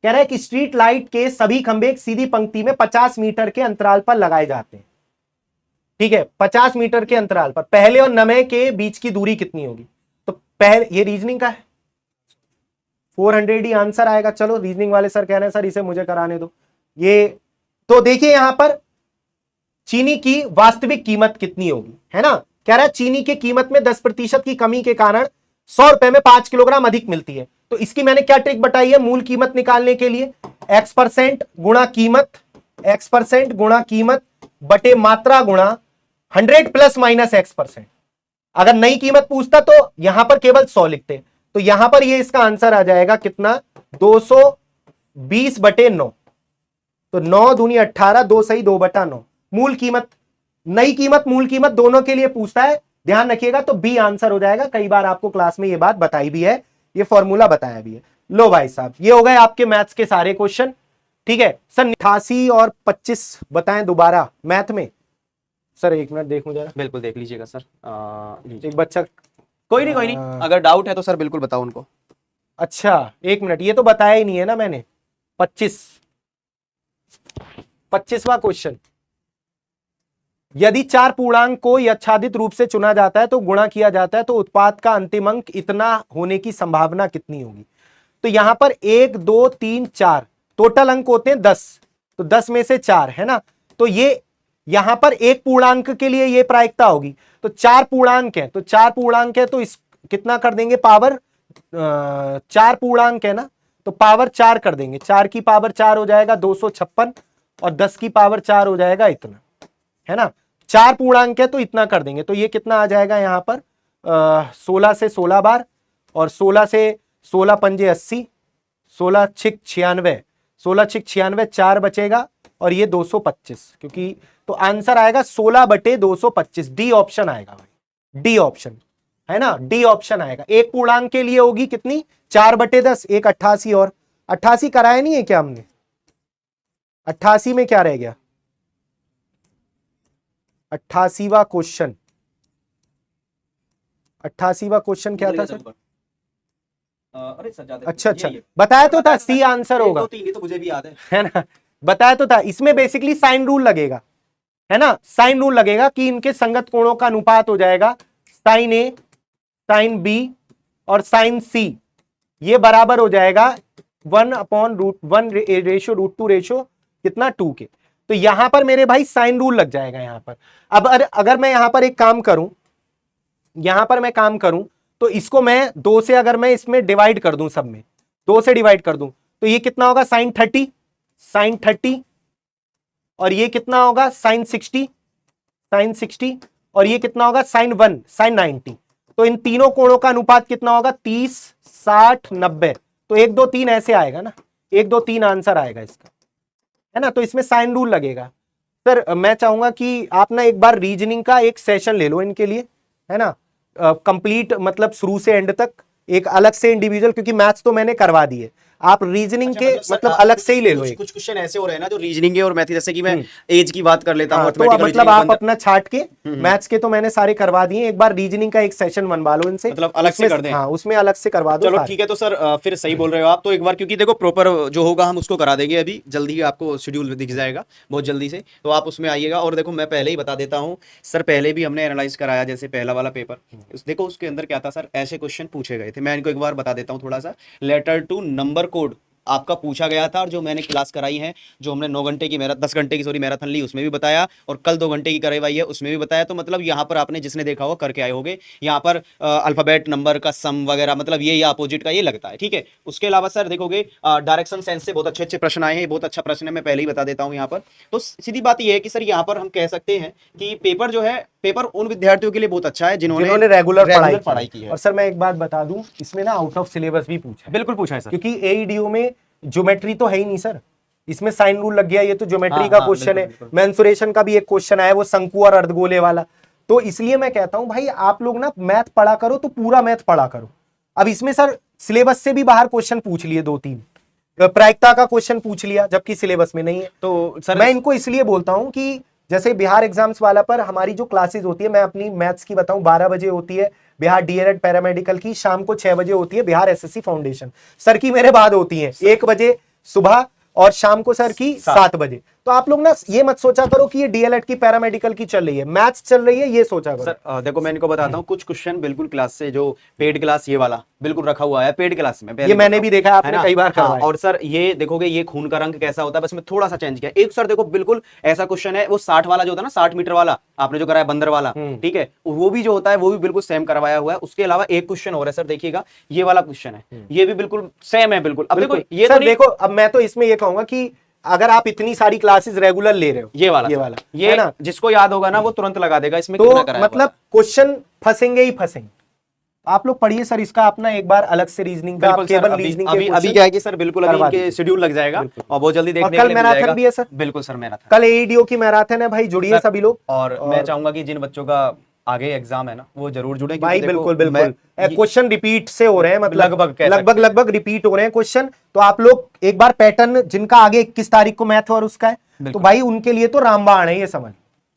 कह रहा है कि स्ट्रीट लाइट के सभी खंभे एक सीधी पंक्ति में 50 मीटर के अंतराल पर लगाए जाते हैं, ठीक है, 50 मीटर के अंतराल पर। पहले और नवे के बीच की दूरी कितनी होगी? तो पहले, ये रीजनिंग का है, 400 ही आंसर आएगा। चलो रीजनिंग वाले सर कह रहे हैं सर इसे मुझे कराने दो। ये तो देखिए यहां पर चीनी की वास्तविक कीमत कितनी होगी, है ना। कह रहा है चीनी की कीमत में 10% की कमी के कारण 100 रुपए में 5 किलोग्राम अधिक मिलती है। तो इसकी मैंने क्या ट्रिक बताई है मूल कीमत निकालने के लिए? X% गुणा कीमत, X% गुणा कीमत बटे मात्रा गुणा 100 प्लस माइनस X%। अगर नई कीमत पूछता तो यहां पर केवल 100 लिखते, तो यहां पर ये इसका आंसर आ जाएगा कितना? 220 बटे 9। तो 9 दूनी 18, 2 सही 2 बटा 9। मूल कीमत, नई कीमत, मूल कीमत दोनों के लिए पूछता है, ध्यान रखिएगा। तो बी आंसर हो जाएगा। कई बार आपको क्लास में ये बात बताई भी है, ये फॉर्मूला बताया भी है। लो भाई साहब, ये हो गए आपके मैथ्स के सारे क्वेश्चन, ठीक है। सर 88 और 25 बताएं दोबारा मैथ में। सर 1 मिनट देखूं जरा। बिल्कुल देख लीजिएगा सर। एक बच्चा, कोई नहीं, अगर डाउट है तो सर बिल्कुल बताओ उनको। अच्छा 1 मिनट, ये तो बताया ही नहीं है ना मैंने। 25वां क्वेश्चन, यदि 4 पूर्णांक को यच्छादित रूप से चुना जाता है तो गुणा किया जाता है तो उत्पाद का अंतिम अंक इतना होने की संभावना कितनी होगी? तो यहां पर 1 2 3 4 टोटल अंक होते हैं 10, तो 10 में से 4, है ना। तो ये यहां पर एक पूर्णांक के लिए ये प्रायिकता होगी। तो 4 पूर्णांक है, तो 4 पूर्णांक है तो इस कितना कर देंगे पावर, 4 पूर्णांक है ना, तो पावर 4 कर देंगे। 4 की पावर 4 हो जाएगा 256 और 10 की पावर 4 हो जाएगा इतना, है ना। 4 पूर्णांक है तो इतना कर देंगे। तो ये कितना आ जाएगा यहां पर 16 से 16 बार और 16 से 16 पंजे 80, 16 छिक 96, 16 छिक 96, 4 बचेगा और ये 225, क्योंकि तो आंसर आएगा 16 बटे 225। डी ऑप्शन आएगा भाई, डी ऑप्शन, है ना, डी ऑप्शन आएगा। एक पूर्णांक के लिए होगी कितनी? 4 बटे 10, एक 88 और 88 कराया नहीं है क्या हमने? 88 में क्या रह गया? 88वां क्वेश्चन, 88वां क्वेश्चन क्या था सर? अरे सर ज्यादा अच्छा, बताया तो था सी आंसर होगा, ये तो मुझे भी याद है ना, बताया तो था। इसमें बेसिकली साइन रूल लगेगा, है ना, साइन रूल लगेगा कि इनके संगत कोणों का अनुपात हो जाएगा साइन ए, साइन बी और साइन सी, ये बराबर हो जाएगा 1/√1 रेशो √2 रेशो कितना 2 के। तो यहां पर मेरे भाई साइन रूल लग जाएगा यहां पर। अब अगर मैं यहां पर एक काम करूं, यहां पर मैं काम करूं तो इसको मैं 2 से अगर मैं इसमें डिवाइड कर दूं, सब में 2 से डिवाइड कर दूं तो ये कितना होगा? साइन 30, साइन 30 और ये कितना होगा? साइन 60, साइन 60 और ये कितना होगा? Sine 1, sine 90। तो इन तीनों कोणों का अनुपात कितना होगा? 30, 60, 90। तो 1 2 3 ऐसे आएगा ना, 1 2 3 आंसर आएगा इसका, है ना। तो इसमें साइन रूल लगेगा। सर मैं चाहूंगा कि आप ना एक बार रीजनिंग का एक सेशन ले लो इनके लिए, है ना, कंप्लीट मतलब शुरू से एंड तक एक अलग से इंडिविजुअल, क्योंकि मैथ्स तो मैंने करवा दिए, आप रीजनिंग के सर, मतलब अलग से ही ले लो एक। कुछ क्वेश्चन ऐसे हो रहे हैं ना जो रीजनिंग के और मैथ, जैसे कि मैं एज की बात कर लेता हूँ, हाँ, तो मतलब आप अपना छाट के मैथ्स के तो मैंने सारे करवा दिए, एक बार रीजनिंग का एक सेशन बनवा लो इनसे, मतलब अलग से कर दें। हाँ उसमें अलग से करवा दो। चलो ठीक है, तो सर फिर सही बोल रहे हो आप। तो एक बार, क्योंकि देखो प्रॉपर जो होगा हम उसको करा देंगे, अभी जल्दी ही आपको शेड्यूल दिख जाएगा बहुत जल्दी से, तो आप उसमें आइएगा। और देखो मैं पहले ही बता देता हूँ सर, पहले भी हमने एनालाइज कराया, जैसे पहला वाला पेपर, देखो उसके अंदर क्या था सर, ऐसे क्वेश्चन पूछे गए थे। मैं इनको एक बार बता देता हूँ थोड़ा सा। लेटर टू नंबर कोड आपका पूछा गया था, और जो मैंने क्लास कराई है, जो हमने 9 घंटे की 10 घंटे की मैराथन ली, उसमें भी बताया, और कल 2 घंटे की करवाई है उसमें भी बताया। तो मतलब यहाँ पर आपने जिसने देखा हो करके आए होगे। यहाँ पर अल्फाबेट नंबर का सम वगैरह, मतलब ये या अपोजिट का ये लगता है, ठीक है। उसके अलावा सर देखोगे डायरेक्शन सेंस से बहुत अच्छे अच्छे प्रश्न आए हैं, बहुत अच्छा प्रश्न है, मैं पहले ही बता देता हूँ यहाँ पर। तो सीधी बात ये है कि सर यहाँ पर हम कह सकते हैं कि पेपर जो है, पेपर उन विद्यार्थियों के लिए बहुत अच्छा है जिन्होंने रेगुलर पढ़ाई की है। और सर मैं एक बात बता दूं, इसमें ना आउट ऑफ सिलेबस भी पूछा है। बिल्कुल पूछा है सर, क्योंकि एईडीओ में ज्योमेट्री तो है ही नहीं सर, इसमें साइन रूल लग गया, ये तो ज्योमेट्री हाँ, का हाँ, क्वेश्चन है। बिल्कुल। मेंसुरेशन का भी एक क्वेश्चन आया, वो शंकु और अर्धगोले वाला। तो इसलिए मैं कहता हूं भाई आप लोग ना मैथ पढ़ा करो तो पूरा मैथ पढ़ा करो। अब इसमें सर सिलेबस से भी बाहर क्वेश्चन पूछ लिए 2-3, प्रायिकता का क्वेश्चन पूछ लिया जबकि सिलेबस में नहीं है। तो सर मैं इनको इसलिए बोलता हूं कि जैसे बिहार एग्जाम्स वाला पर हमारी जो क्लासेस होती है, मैं अपनी मैथ्स की बताऊं, 12 बजे होती है बिहार डीएलएड पैरामेडिकल की, शाम को 6 बजे होती है बिहार एसएससी फाउंडेशन। सर की मेरे बाद होती है 1 बजे सुबह, और शाम को सर की 7 बजे। तो आप लोग ना ये मत सोचा करो कि ये डीएलएड की पैरामेडिकल की चल रही है, मैथ्स चल रही है, ये सोचा करो। सर देखो मैं इनको बताता हूँ कुछ क्वेश्चन बिल्कुल क्लास से, जो पेड क्लास ये वाला बिल्कुल रखा हुआ है पेड क्लास में, ये मैंने भी देखा, आपने कई बार हाँ, करवाया। और सर ये देखोगे ये खून का रंग कैसा होता है, बस मैं थोड़ा सा चेंज किया। एक सर देखो बिल्कुल ऐसा क्वेश्चन है, वो 60 वाला जो होता है ना, 60 मीटर वाला आपने जो कराया बंदर वाला, ठीक है, वो भी जो होता है वो भी बिल्कुल सेम करवाया हुआ है। उसके अलावा एक क्वेश्चन और है सर, देखिएगा ये वाला क्वेश्चन है, ये भी बिल्कुल सेम है बिल्कुल। अब देखो ये सर तो देखो, अब मैं तो इसमें ये कहूंगा कि अगर आप इतनी सारी क्लासेस रेगुलर ले रहे हो, ये वाला ये है ना, जिसको याद होगा ना वो तुरंत लगा देगा इसमें तो कितना कराया मतलब क्वेश्चन फंसेंगे ही फंसेंगे। आप लोग पढ़िए सर इसका अपना एक बार अलग से रीजनिंग का, बिल्कुल सर, केवल अभी रीजनिंग अभी क्या है कि सर बिल्कुल अभी इनके शेड्यूल लग जाएगा और बहुत जल्दी देखने कल मैराथन भी है सर। बिल्कुल सर मैराथन, कल एईडीओ की मैराथन है भाई, जुड़िए सभी लोग। और मैं चाहूंगा कि जिन बच्चों का आगे एग्जाम है ना वो जरूर जुड़े, भाई क्योंकि देखो, बिल्कुल बिल्कुल क्वेश्चन रिपीट से हो रहे हैं, मतलब लगभग रिपीट हो रहे हैं क्वेश्चन। तो आप लोग एक बार पैटर्न, जिनका आगे 21 तारीख को मैथ और उसका है, तो भाई उनके लिए तो रामबाण है ये समझ,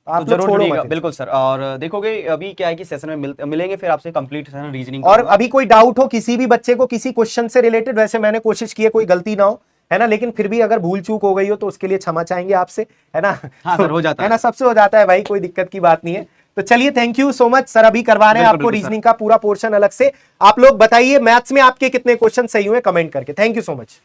आप जरूर जुड़िएगा। बिल्कुल सर, और देखोगे अभी क्या है कि सेशन में मिलेंगे फिर आपसे कंप्लीट सेशन रीजनिंग। और अभी कोई डाउट हो किसी भी बच्चे को किसी क्वेश्चन से रिलेटेड, वैसे मैंने कोशिश की है कोई गलती ना हो, है ना, लेकिन फिर भी अगर भूल चूक हो गई हो तो उसके लिए क्षमा चाहेंगे आपसे, है ना। हाँ सर, हो जाता है ना, सबसे हो जाता है भाई, कोई दिक्कत की बात नहीं है। तो चलिए, thank you so much sir, अभी करवा रहे हैं आपको रीजनिंग का पूरा पोर्शन अलग से। आप लोग बताइए मैथ्स में आपके कितने क्वेश्चन सही हुए कमेंट करके। Thank you so much.